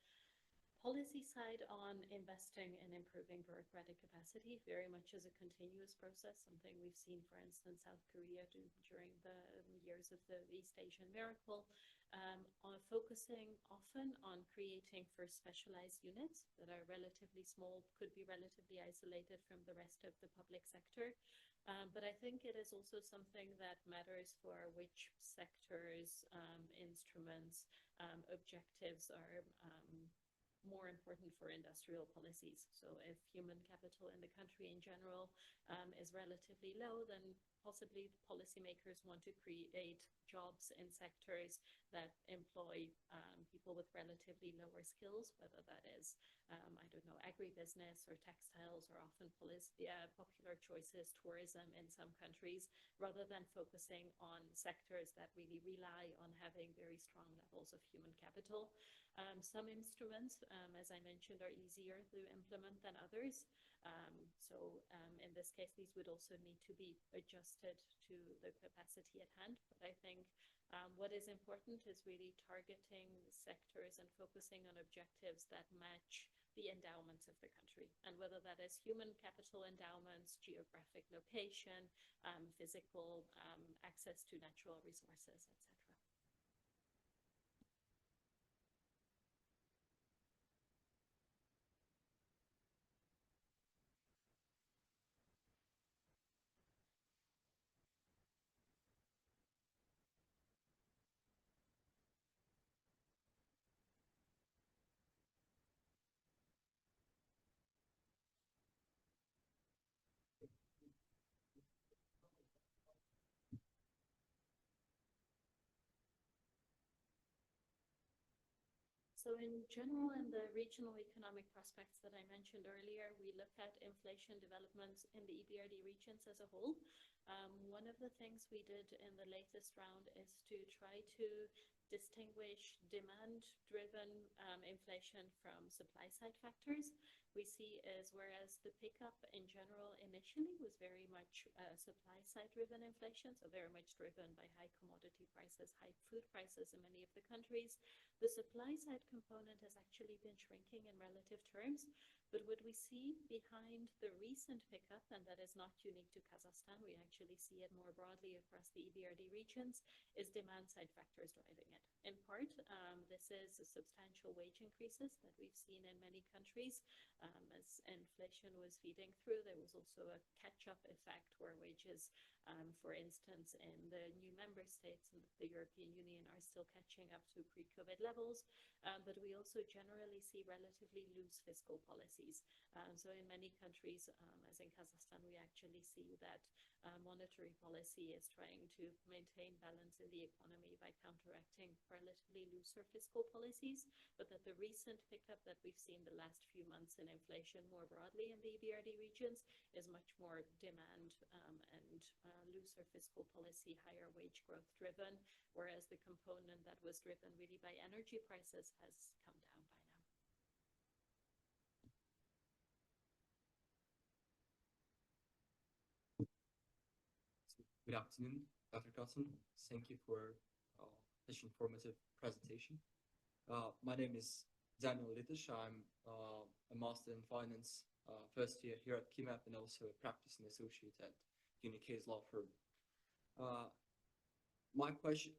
policy side on investing in improving bureaucratic capacity, very much as a continuous process, something we've seen, for instance, South Korea do during the years of the East Asian miracle, on focusing often on creating first specialized units that are relatively small, could be relatively isolated from the rest of the public sector. But I think it is also something that matters for which sectors, instruments, objectives are more important for industrial policies. So if human capital in the country in general is relatively low, then possibly policymakers want to create jobs in sectors that employ people with relatively lower skills, whether that is, I don't know, agribusiness or textiles, or often popular choices, tourism in some countries, rather than focusing on sectors that really rely on having very strong levels of human capital. Some instruments, as I mentioned, are easier to implement than others. In this case, these would also need to be adjusted to the capacity at hand. But I think what is important is really targeting sectors and focusing on objectives that match the endowments of the country. And whether that is human capital endowments, geographic location, physical access to natural resources, etc. So in general, in the regional economic prospects that I mentioned earlier, we look at inflation developments in the EBRD regions as a whole. One of the things we did in the latest round is to try to distinguish demand-driven inflation from supply-side factors. We see is whereas the pickup in general initially was very much supply-side driven inflation, so very much driven by high commodity prices, high food prices in many of the countries, the supply-side component has actually been shrinking in relative terms. But what we see behind the recent pickup, and that is not unique to Kazakhstan, we actually see it more broadly across the EBRD regions, is demand-side factors driving it. In part, this is substantial wage increases that we've seen in many countries. As inflation was feeding through, there was also a catch-up effect where wages, for instance, in the new member states in the European Union are still catching up to pre-COVID levels. But we also generally see relatively loose fiscal policies. So in many countries, as in Kazakhstan, we actually see that monetary policy is trying to maintain balance in the economy by counteracting relatively looser fiscal policies, but that the recent pickup that we've seen the last few months in inflation more broadly in the EBRD regions is much more demand and looser fiscal policy, higher wage growth driven, whereas the component that was driven really by energy prices has come down by now. Good afternoon, Dr. Koczan. Thank you for this informative presentation. My name is Daniel Litish. I'm a master in finance, first year here at KIMEP, and also a practicing associate at UniK's law firm. I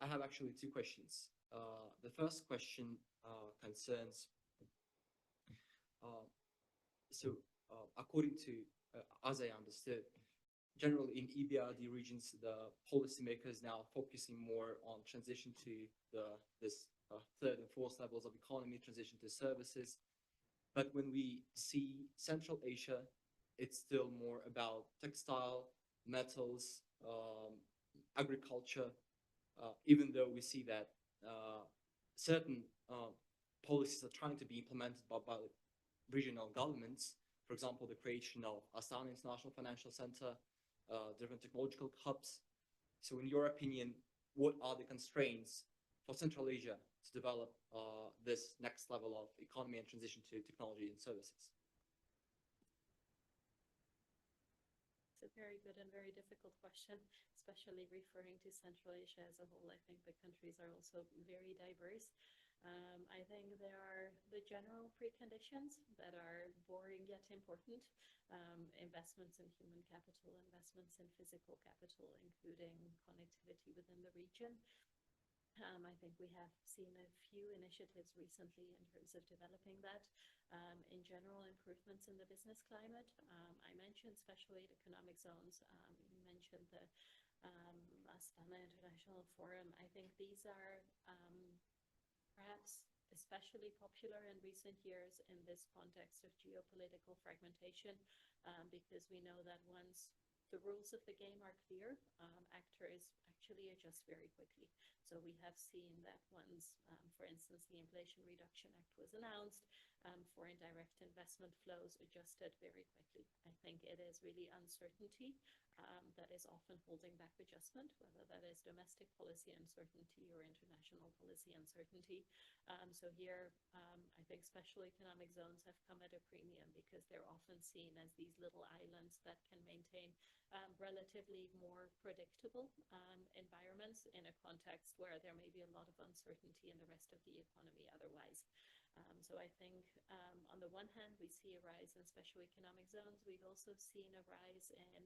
have actually two questions. The first question concerns, according to as I understood, generally in EBRD regions, the policymakers now focusing more on transition to this third and fourth levels of economy, transition to services. But when we see Central Asia, it's still more about textile, metals, agriculture, even though we see that certain policies are trying to be implemented by regional governments. For example, the creation of Astana International Financial Center, different technological hubs. So in your opinion, what are the constraints for Central Asia to develop this next level of economy and transition to technology and services? It's a very good and very difficult question, especially referring to Central Asia as a whole. I think the countries are also very diverse. I think there are the general preconditions that are boring yet important. Investments in human capital, investments in physical capital, including connectivity within the region. I think we have seen a few initiatives recently in terms of developing that. In general, improvements in the business climate. I mentioned special aid economic zones. You mentioned the Astana International Forum. I think these are perhaps especially popular in recent years in this context of geopolitical fragmentation, because we know that once the rules of the game are clear, actors actually adjust very quickly. So we have seen that once, for instance, the Inflation Reduction Act was announced, foreign direct investment flows adjusted very quickly. I think it is really uncertainty that is often holding back adjustment, whether that is domestic policy uncertainty or international policy uncertainty. So here, I think special economic zones have come at a premium because they're often seen as these little islands that can maintain relatively more predictable environments in a context where there may be a lot of uncertainty in the rest of the economy otherwise. So I think on the one hand, we see a rise in special economic zones. We've also seen a rise in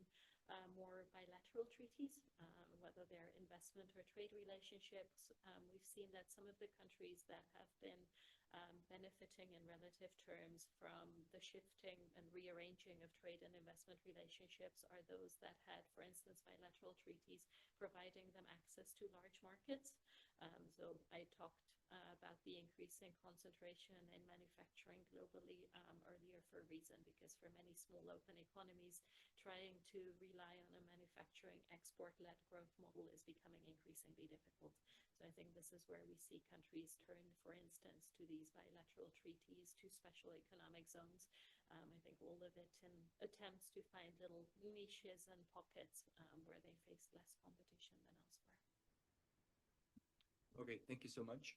more bilateral treaties, whether they're investment or trade relationships. We've seen that some of the countries that have been benefiting in relative terms from the shifting and rearranging of trade and investment relationships are those that had, for instance, bilateral treaties providing them access to large markets. So I talked about the increasing concentration in manufacturing globally earlier for a reason, because for many small open economies, trying to rely on a manufacturing export-led growth model is becoming increasingly difficult. So I think this is where we see countries turn, for instance, to these bilateral treaties, to special economic zones. I think all of it in attempts to find little niches and pockets where they face less competition than elsewhere. Okay, thank you so much.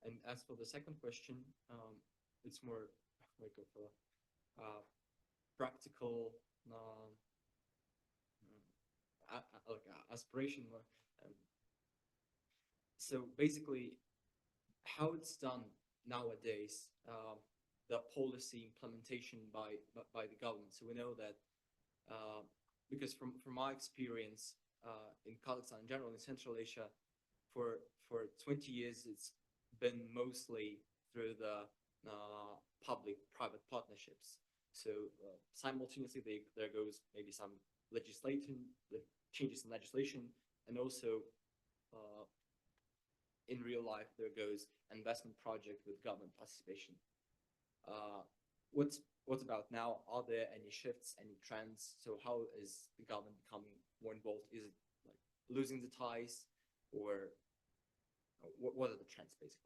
And as for the second question, it's more like of a practical, aspiration. So basically, how it's done nowadays, the policy implementation by the government. So we know that because from my experience in Kazakhstan, in general, in Central Asia, for 20 years, it's been mostly through the public-private partnerships. So simultaneously, there goes maybe some changes in legislation, and also in real life, there goes investment project with government participation. What's about now? Are there any shifts, any trends? So how is the government becoming more involved? Is it like losing the ties, or what are the trends basically?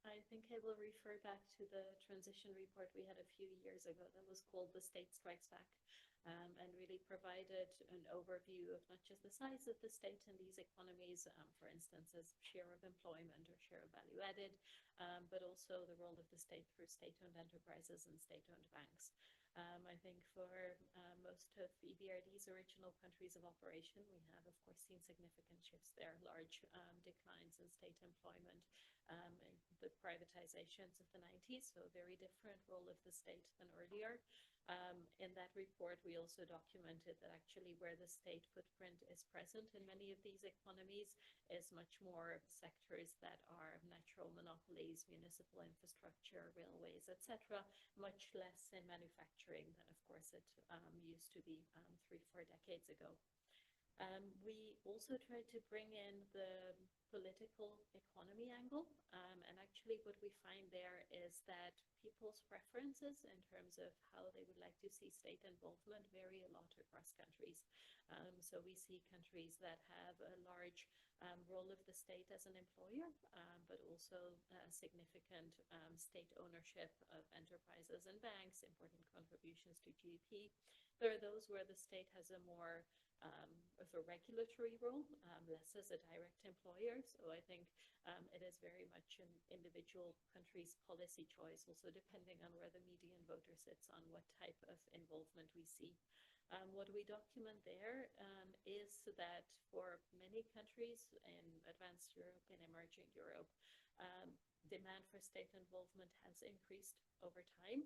I think I will refer back to the transition report we had a few years ago that was called The State Strikes Back, and really provided an overview of not just the size of the state in these economies, for instance, as share of employment or share of value added, but also the role of the state through state-owned enterprises and state-owned banks. I think for most of EBRD's original countries of operation, we have, of course, seen significant shifts there, large declines in state employment, the privatizations of the 90s, so a very different role of the state than earlier. In that report, we also documented that actually where the state footprint is present in many of these economies is much more sectors that are natural monopolies, municipal infrastructure, railways, etc., much less in manufacturing than, of course, it used to be 3-4 decades ago. We also tried to bring in the political economy angle, and actually what we find there is that people's preferences in terms of how they would like to see state involvement vary a lot across countries. So we see countries that have a large role of the state as an employer, but also significant state ownership of enterprises and banks, important contributions to GDP. There are those where the state has a more of a regulatory role, less as a direct employer. So I think it is very much an individual country's policy choice, also depending on where the median voter sits on what type of involvement we see. What we document there is that for many countries in advanced Europe and emerging Europe, demand for state involvement has increased over time.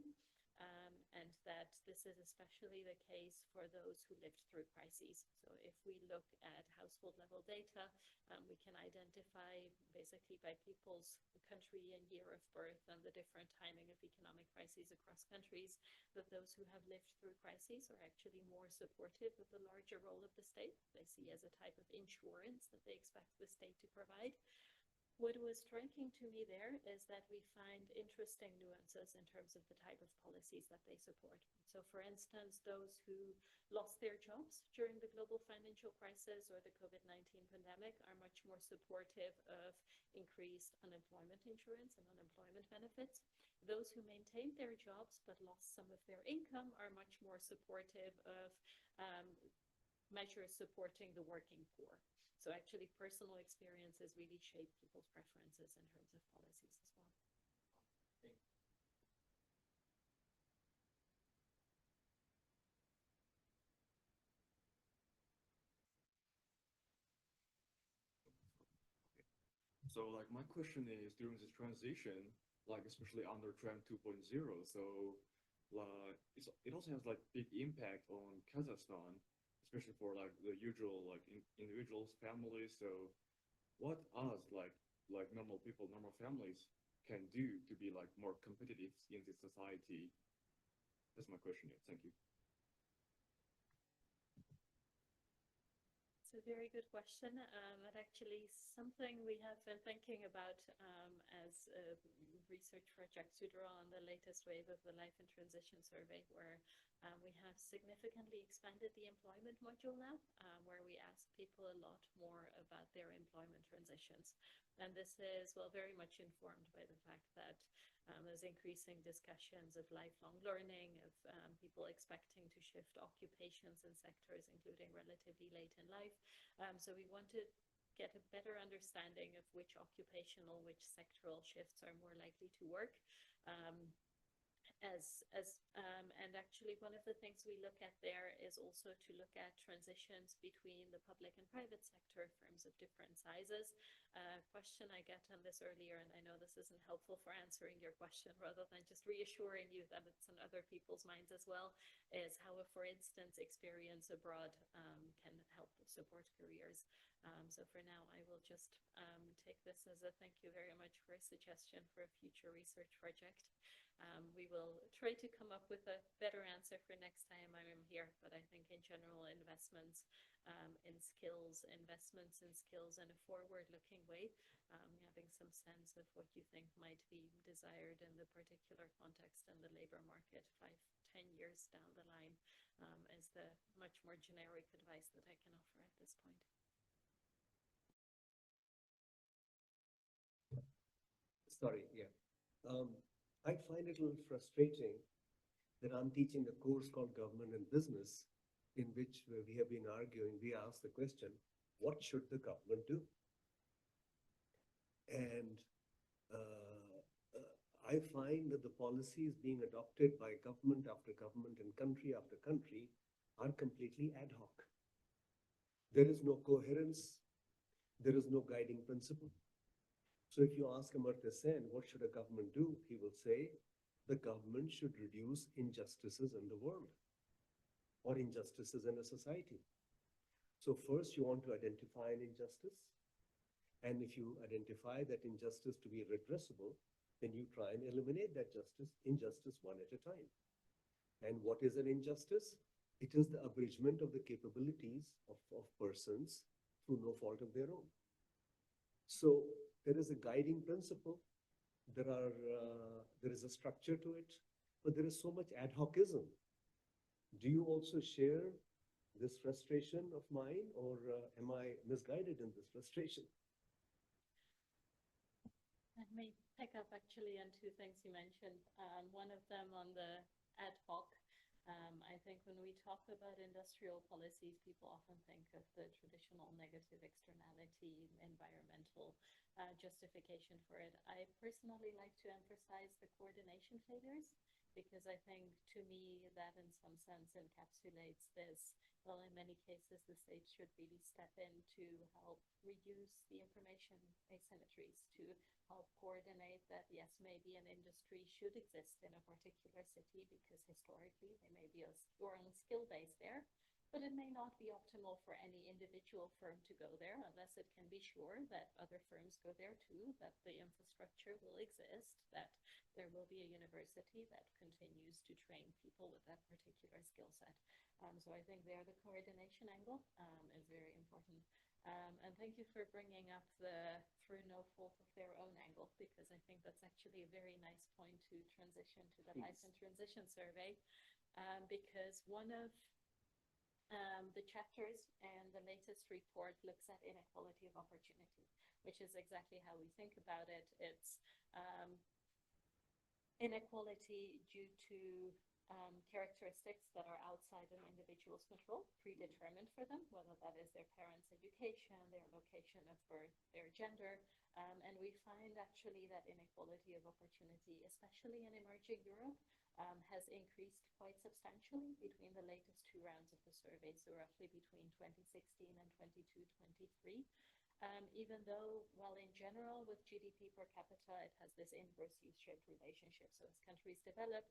And that this is especially the case for those who lived through crises. So if we look at household level data, we can identify basically by people's country and year of birth and the different timing of economic crises across countries, that those who have lived through crises are actually more supportive of the larger role of the state. They see as a type of insurance that they expect the state to provide. What was striking to me there is that we find interesting nuances in terms of the type of policies that they support. So for instance, those who lost their jobs during the global financial crisis or the COVID-19 pandemic are much more supportive of increased unemployment insurance and unemployment benefits. Those who maintained their jobs but lost some of their income are much more supportive of measures supporting the working poor. So actually personal experiences really shape people's preferences in terms of policies as well. So like my question is during this transition, like especially under Trend 2.0, so it also has like big impact on Kazakhstan, especially for like the usual like individuals, families. So what us like normal people, normal families can do to be like more competitive in this society? That's my question. Yeah, thank you. It's a very good question, and actually something we have been thinking about as a research project to draw on the latest wave of the Life and Transition Survey, where we have significantly expanded the employment module now, where we ask people a lot more about their employment transitions. And this is, well, very much informed by the fact that there's increasing discussions of lifelong learning, of people expecting to shift occupations and sectors, including relatively late in life. So we want to get a better understanding of which occupational, which sectoral shifts are more likely to work. And actually one of the things we look at there is also to look at transitions between the public and private sector firms of different sizes. Question I get on this earlier, and I know this isn't helpful for answering your question rather than just reassuring you that it's on other people's minds as well, is how, for instance, experience abroad can help support careers. So for now, I will just take this as a thank you very much for a suggestion for a future research project. We will try to come up with a better answer for next time I'm here, but I think in general investments in skills in a forward-looking way, having some sense of what you think might be desired in the particular context and the labor market 5-10 years down the line is the much more generic advice that I can offer at this point. Sorry, yeah. I find it a little frustrating that I'm teaching a course called Government and Business, in which we have been arguing, we ask the question, what should the government do? And I find that the policies being adopted by government after government and country after country are completely ad hoc. There is no coherence. There is no guiding principle. So if you ask Amartya Sen, what should a government do? He will say, the government should reduce injustices in the world or injustices in a society. So first you want to identify an injustice. And if you identify that injustice to be redressable, then you try and eliminate that injustice one at a time. And what is an injustice? It is the abridgment of the capabilities of persons through no fault of their own. So there is a guiding principle. There is a structure to it, but there is so much ad hocism. Do you also share this frustration of mine, or am I misguided in this frustration? Let me pick up actually on two things you mentioned. One of them on the ad hoc. I think when we talk about industrial policies, people often think of the traditional negative externality, environmental justification for it. I personally like to emphasize the coordination failures, because I think, to me, that in some sense encapsulates this. Well, in many cases, the state should really step in to help reduce the information asymmetries, to help coordinate that, yes, maybe an industry should exist in a particular city because historically they may be a strong skill base there, but it may not be optimal for any individual firm to go there unless it can be sure that other firms go there too, that the infrastructure will exist, that there will be a university that continues to train people with that particular skill set. So I think there the coordination angle is very important. And thank you for bringing up the through no fault of their own angle, because I think that's actually a very nice point to transition to the Life in Transition survey, because one of the chapters and the latest report looks at inequality of opportunity, which is exactly how we think about it. It's inequality due to characteristics that are outside an individual's control, predetermined for them, whether that is their parents' education, their location of birth, their gender. And we find actually that inequality of opportunity, especially in emerging Europe, has increased quite substantially between the latest two rounds of the survey, so roughly between 2016 and 22-23. Even though, well, in general, with GDP per capita, it has this inverse U-shaped relationship. So as countries develop,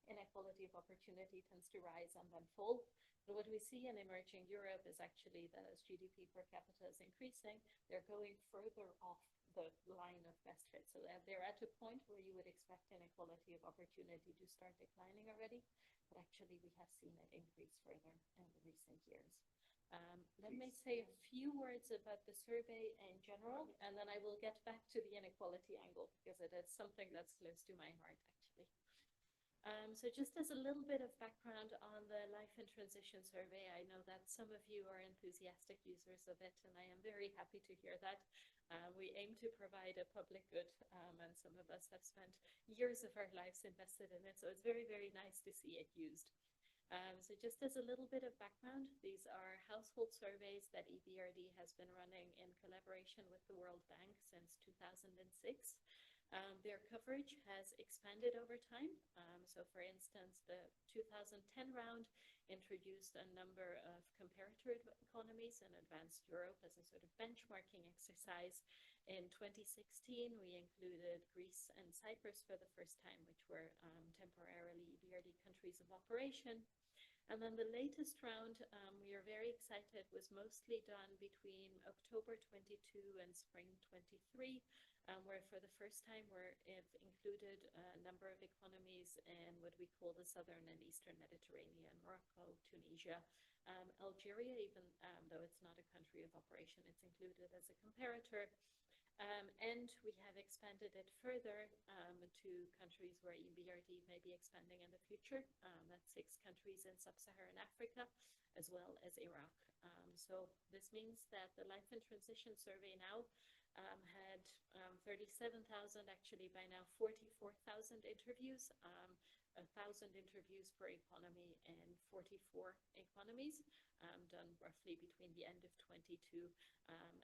inequality of opportunity tends to rise and then fall. But what we see in emerging Europe is actually that as GDP per capita is increasing, they're going further off the line of best fit. So they're at a point where you would expect inequality of opportunity to start declining already, but actually we have seen it increase further in the recent years. Let me say a few words about the survey in general, and then I will get back to the inequality angle, because it is something that's close to my heart, actually. So just as a little bit of background on the Life in Transition survey, I know that some of you are enthusiastic users of it, and I am very happy to hear that. We aim to provide a public good, and some of us have spent years of our lives invested in it, so it's very, very nice to see it used. So just as a little bit of background, these are household surveys that EBRD has been running in collaboration with the World Bank since 2006. Their coverage has expanded over time. So for instance, the 2010 round introduced a number of comparator economies in advanced Europe as a sort of benchmarking exercise. In 2016, we included Greece and Cyprus for the first time, which were temporarily EBRD countries of operation. And then the latest round, we are very excited, was mostly done between October 22 and spring 23, where for the first time we've included a number of economies in what we call the Southern and Eastern Mediterranean, Morocco, Tunisia, Algeria, even though it's not a country of operation, it's included as a comparator. And we have expanded it further to countries where EBRD may be expanding in the future. That's 6 countries in sub-Saharan Africa, as well as Iraq. So this means that the Life in Transition survey now had 37,000, actually by now 44,000 interviews, 1,000 interviews per economy in 44 economies, done roughly between the end of 22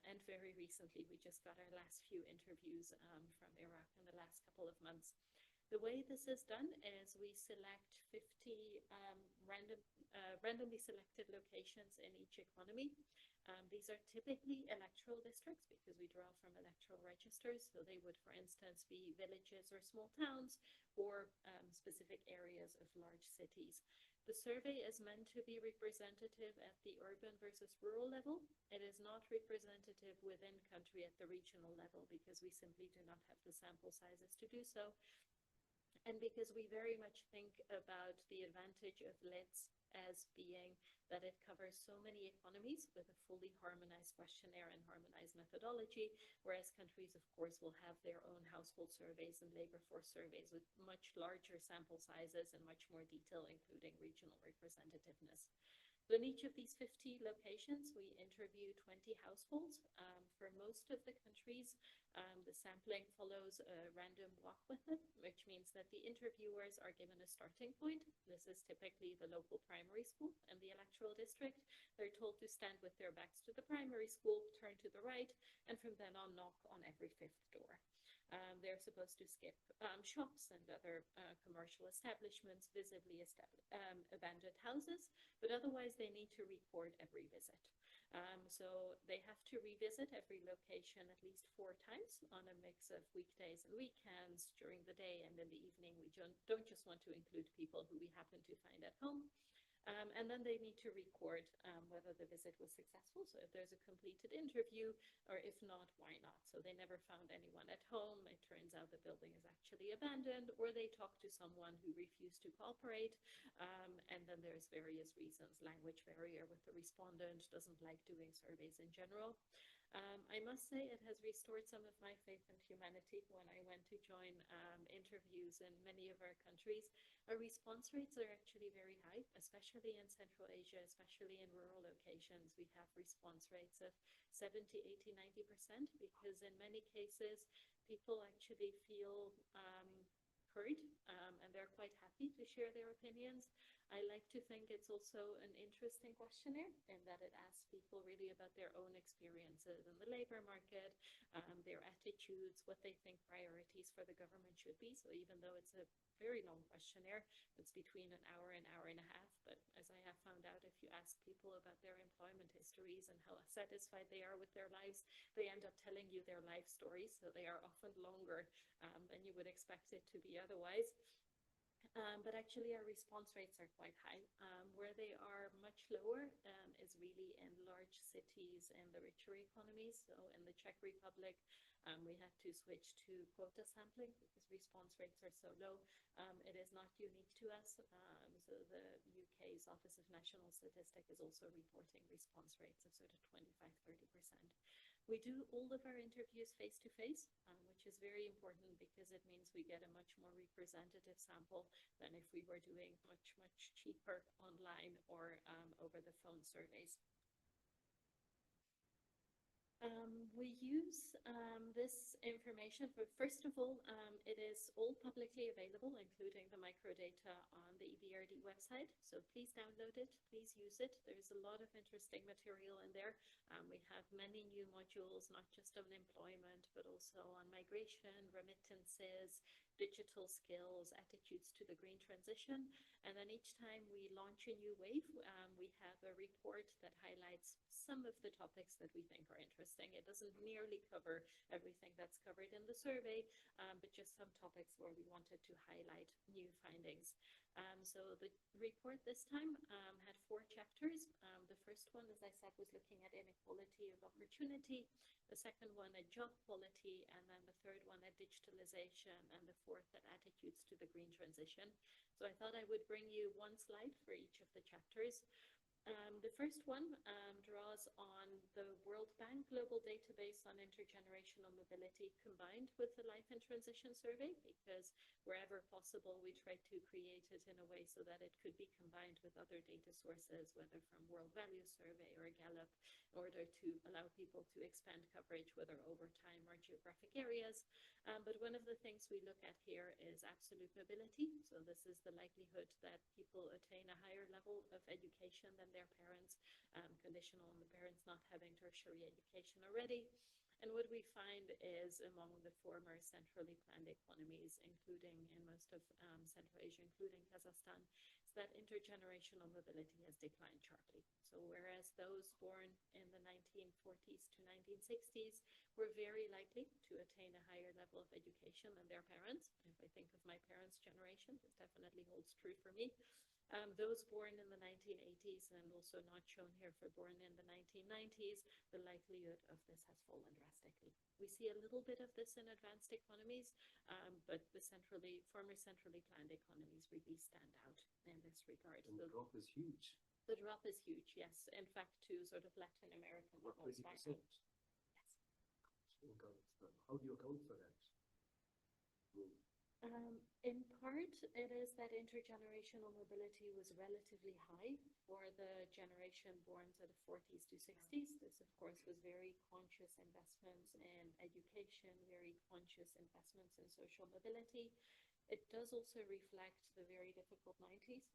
and very recently we just got our last few interviews from Iraq in the last couple of months. The way this is done is we select 50 randomly selected locations in each economy, These are typically electoral districts because we draw from electoral registers. So they would, for instance, be villages or small towns or specific areas of large cities. The survey is meant to be representative at the urban versus rural level. It is not representative within country at the regional level because we simply do not have the sample sizes to do so. And because we very much think about the advantage of LEDs as being that it covers so many economies with a fully harmonized questionnaire and harmonized methodology, whereas countries, of course, will have their own household surveys and labor force surveys with much larger sample sizes and much more detail, including regional representativeness. So in each of these 50 locations, we interview 20 households. For most of the countries, the sampling follows a random walk method, which means that the interviewers are given a starting point. This is typically the local primary school and the electoral district. They're told to stand with their backs to the primary school, turn to the right, and from then on knock on every 5th door. They're supposed to skip shops and other commercial establishments, visibly abandoned houses, but otherwise they need to record every visit. So they have to revisit every location at least 4 times on a mix of weekdays and weekends, during the day and in the evening. We don't just want to include people who we happen to find at home. And then they need to record whether the visit was successful. So if there's a completed interview, or if not, why not? So they never found anyone at home. It turns out the building is actually abandoned, or they talked to someone who refused to cooperate. And then there's various reasons. Language barrier with the respondent, doesn't like doing surveys in general. I must say it has restored some of my faith in humanity when I went to join interviews in many of our countries. Our response rates are actually very high, especially in Central Asia, especially in rural locations. We have response rates of 70, 80, 90%, because in many cases, people actually feel heard, and they're quite happy to share their opinions. I like to think it's also an interesting questionnaire in that it asks people really about their own experiences in the labor market, their attitudes, what they think priorities for the government should be. So even though it's a very long questionnaire, it's between an hour and a half. But as I have found out, if you ask people about their employment histories and how satisfied they are with their lives, they end up telling you their life stories. So they are often longer than you would expect it to be otherwise. But actually our response rates are quite high. Where they are much lower is really in large cities and the richer economies. So in the Czech Republic, we had to switch to quota sampling because response rates are so low. It is not unique to us. So the UK's Office of National Statistics is also reporting response rates of sort of 25–30%. We do all of our interviews face-to-face, which is very important because it means we get a much more representative sample than if we were doing much, much cheaper online or over the phone surveys. We use this information for, first of all, it is all publicly available, including the microdata on the EBRD website. So please download it, please use it. There's a lot of interesting material in there. We have many new modules, not just on employment, but also on migration, remittances, digital skills, attitudes to the green transition. And then each time we launch a new wave, we have a report that highlights some of the topics that we think are interesting. It doesn't nearly cover everything that's covered in the survey, but just some topics where we wanted to highlight new findings. So the report this time had 4 chapters. The first one, as I said, was looking at inequality of opportunity. The second one at job quality, and then the third one at digitalization, and the fourth at attitudes to the green transition. So I thought I would bring you 1 slide for each of the chapters. The first one draws on the World Bank Global Database on Intergenerational Mobility combined with the Life and Transition Survey, because wherever possible, we try to create it in a way so that it could be combined with other data sources, whether from World Value Survey or Gallup, in order to allow people to expand coverage, whether over time or geographic areas. But one of the things we look at here is absolute mobility. So this is the likelihood that people attain a higher level of education than their parents, conditional on the parents not having tertiary education already. And what we find is among the former centrally planned economies, including in most of Central Asia, including Kazakhstan, is that intergenerational mobility has declined sharply. So whereas those born in the 1940s to 1960s were very likely to attain a higher level of education than their parents, if I think of my parents' generation, this definitely holds true for me. Those born in the 1980s, and also not shown here for born in the 1990s, the likelihood of this has fallen drastically. We see a little bit of this in advanced economies, but the former centrally planned economies really stand out in this regard. And the drop is huge. The drop is huge, yes. In fact, to sort of Latin American What, levels. 20%? Yes. How do you account for that? In part, it is that intergenerational mobility was relatively high for the generation born to the 40s to 60s. This, of course, was very conscious investments in education, very conscious investments in social mobility. It does also reflect the very difficult 90s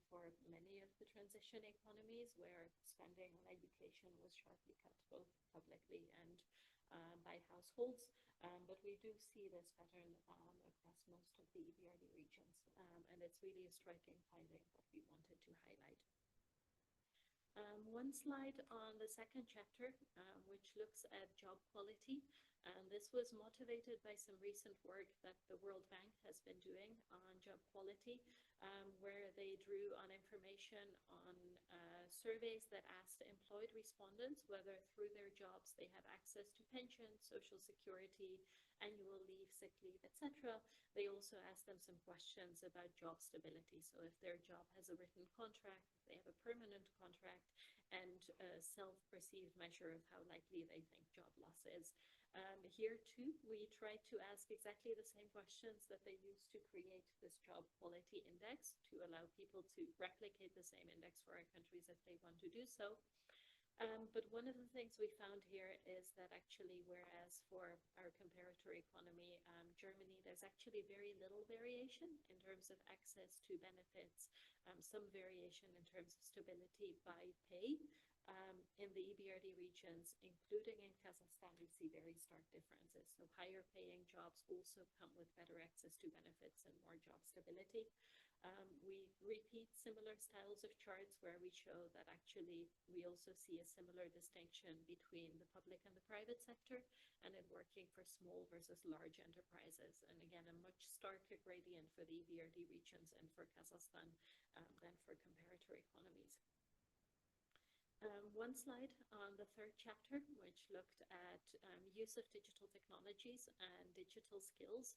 for many of the transition economies, where spending on education was sharply cut, both publicly and by households. But we do see this pattern across most of the EBRD regions, and it's really a striking finding that we wanted to highlight. One slide on the second chapter, which looks at job quality. This was motivated by some recent work that the World Bank has been doing on job quality, where they drew on information on surveys that asked employed respondents whether through their jobs they had access to pensions, social security, annual leave, sick leave, etc. They also asked them some questions about job stability. So if their job has a written contract, if they have a permanent contract, and a self-perceived measure of how likely they think job loss is. Here too, we tried to ask exactly the same questions that they used to create this job quality index, to allow people to replicate the same index for our countries if they want to do so. But one of the things we found here is that actually, whereas for our comparator economy, Germany, there's actually very little variation in terms of access to benefits, some variation in terms of stability by pay. In the EBRD regions, including in Kazakhstan, we see very stark differences. So higher paying jobs also come with better access to benefits and more job stability. We repeat similar styles of charts where we show that actually we also see a similar distinction between the public and the private sector, and in working for small versus large enterprises. And again, a much starker gradient for the EBRD regions and for Kazakhstan than for comparator economies. One slide on the third chapter, which looked at use of digital technologies and digital skills.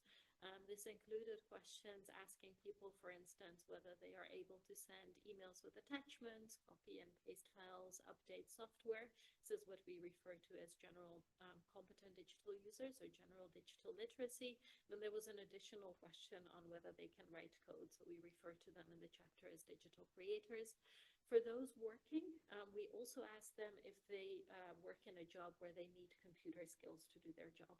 This included questions asking people, for instance, whether they are able to send emails with attachments, copy and paste files, update software. This is what we refer to as general competent digital users, or general digital literacy. Then there was an additional question on whether they can write code. So we refer to them in the chapter as digital creators. For those working, we also ask them if they work in a job where they need computer skills to do their job.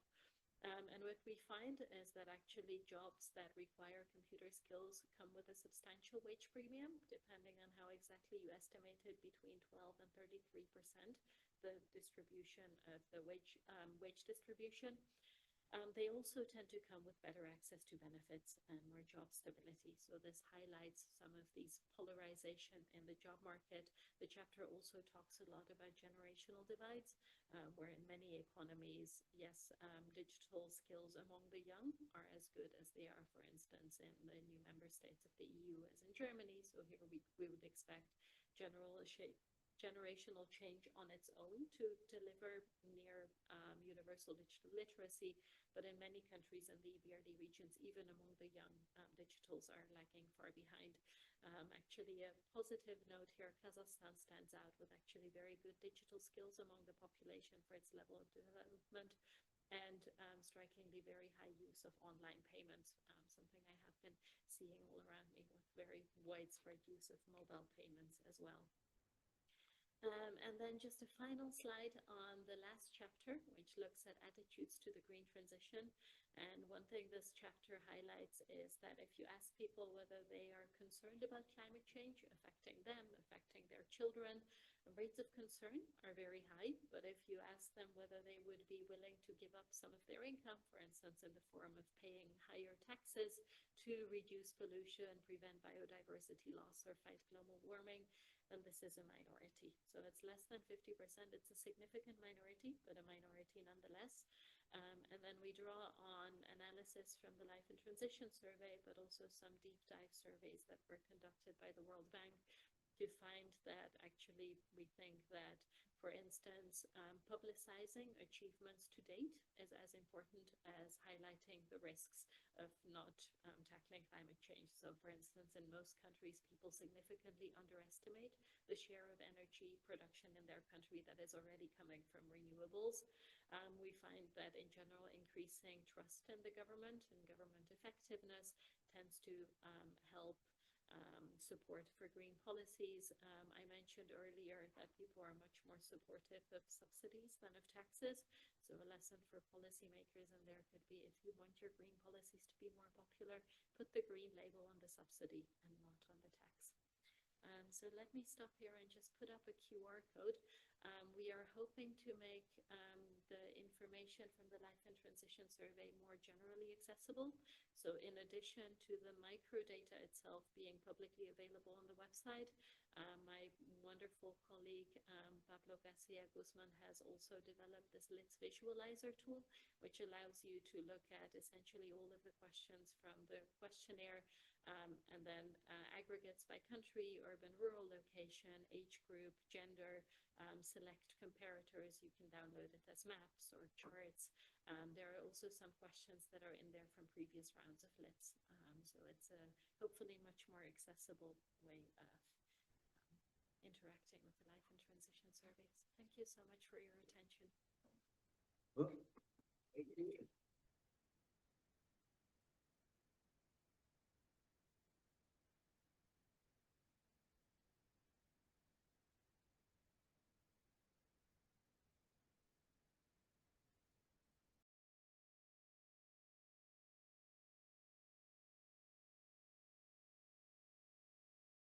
And what we find is that actually jobs that require computer skills come with a substantial wage premium, depending on how exactly you estimate it, between 12 and 33%, the distribution of the wage distribution. They also tend to come with better access to benefits and more job stability. So this highlights some of these polarization in the job market. The chapter also talks a lot about generational divides, where in many economies, yes, digital skills among the young are as good as they are, for instance, in the new member states of the EU as in Germany. So here we would expect generational change on its own to deliver near universal digital literacy, but in many countries in the EBRD regions, even among the young, digitals are lagging far behind. Actually, a positive note here, Kazakhstan stands out with actually very good digital skills among the population for its level of development, and strikingly very high use of online payments, something I have been seeing all around me, with very widespread use of mobile payments as well. And then just a final slide on the last chapter, which looks at attitudes to the green transition. And one thing this chapter highlights is that if you ask people whether they are concerned about climate change affecting them, affecting their children, rates of concern are very high. But if you ask them whether they would be willing to give up some of their income, for instance, in the form of paying higher taxes to reduce pollution, prevent biodiversity loss, or fight global warming, then this is a minority. So it's less than 50%. It's a significant minority, but a minority nonetheless. And then we draw on analysis from the Life and Transition Survey, but also some deep dive surveys that were conducted by the World Bank to find that actually we think that, for instance, publicizing achievements to date is as important as highlighting the risks of not tackling climate change. So, for instance, in most countries, people significantly underestimate the share of energy production in their country that is already coming from renewables. We find that, in general, increasing trust in the government and government effectiveness tends to help support for green policies. I mentioned earlier that people are much more supportive of subsidies than of taxes. So a lesson for policymakers in there could be, if you want your green policies to be more popular, put the green label on the subsidy and not on the tax. So let me stop here and just put up a QR code. We are hoping to make the information from the Life and Transition Survey more generally accessible. So in addition to the microdata itself being publicly available on the website, my wonderful colleague Pablo Garcia Guzman has also developed this LITS visualizer tool, which allows you to look at essentially all of the questions from the questionnaire, and then aggregates by country, urban, rural location, age group, gender, select comparators. You can download it as maps or charts. There are also some questions that are in there from previous rounds of LITS. So it's a hopefully much more accessible way of interacting with the Life and Transition surveys. Thank you so much for your attention. Okay. Thank you.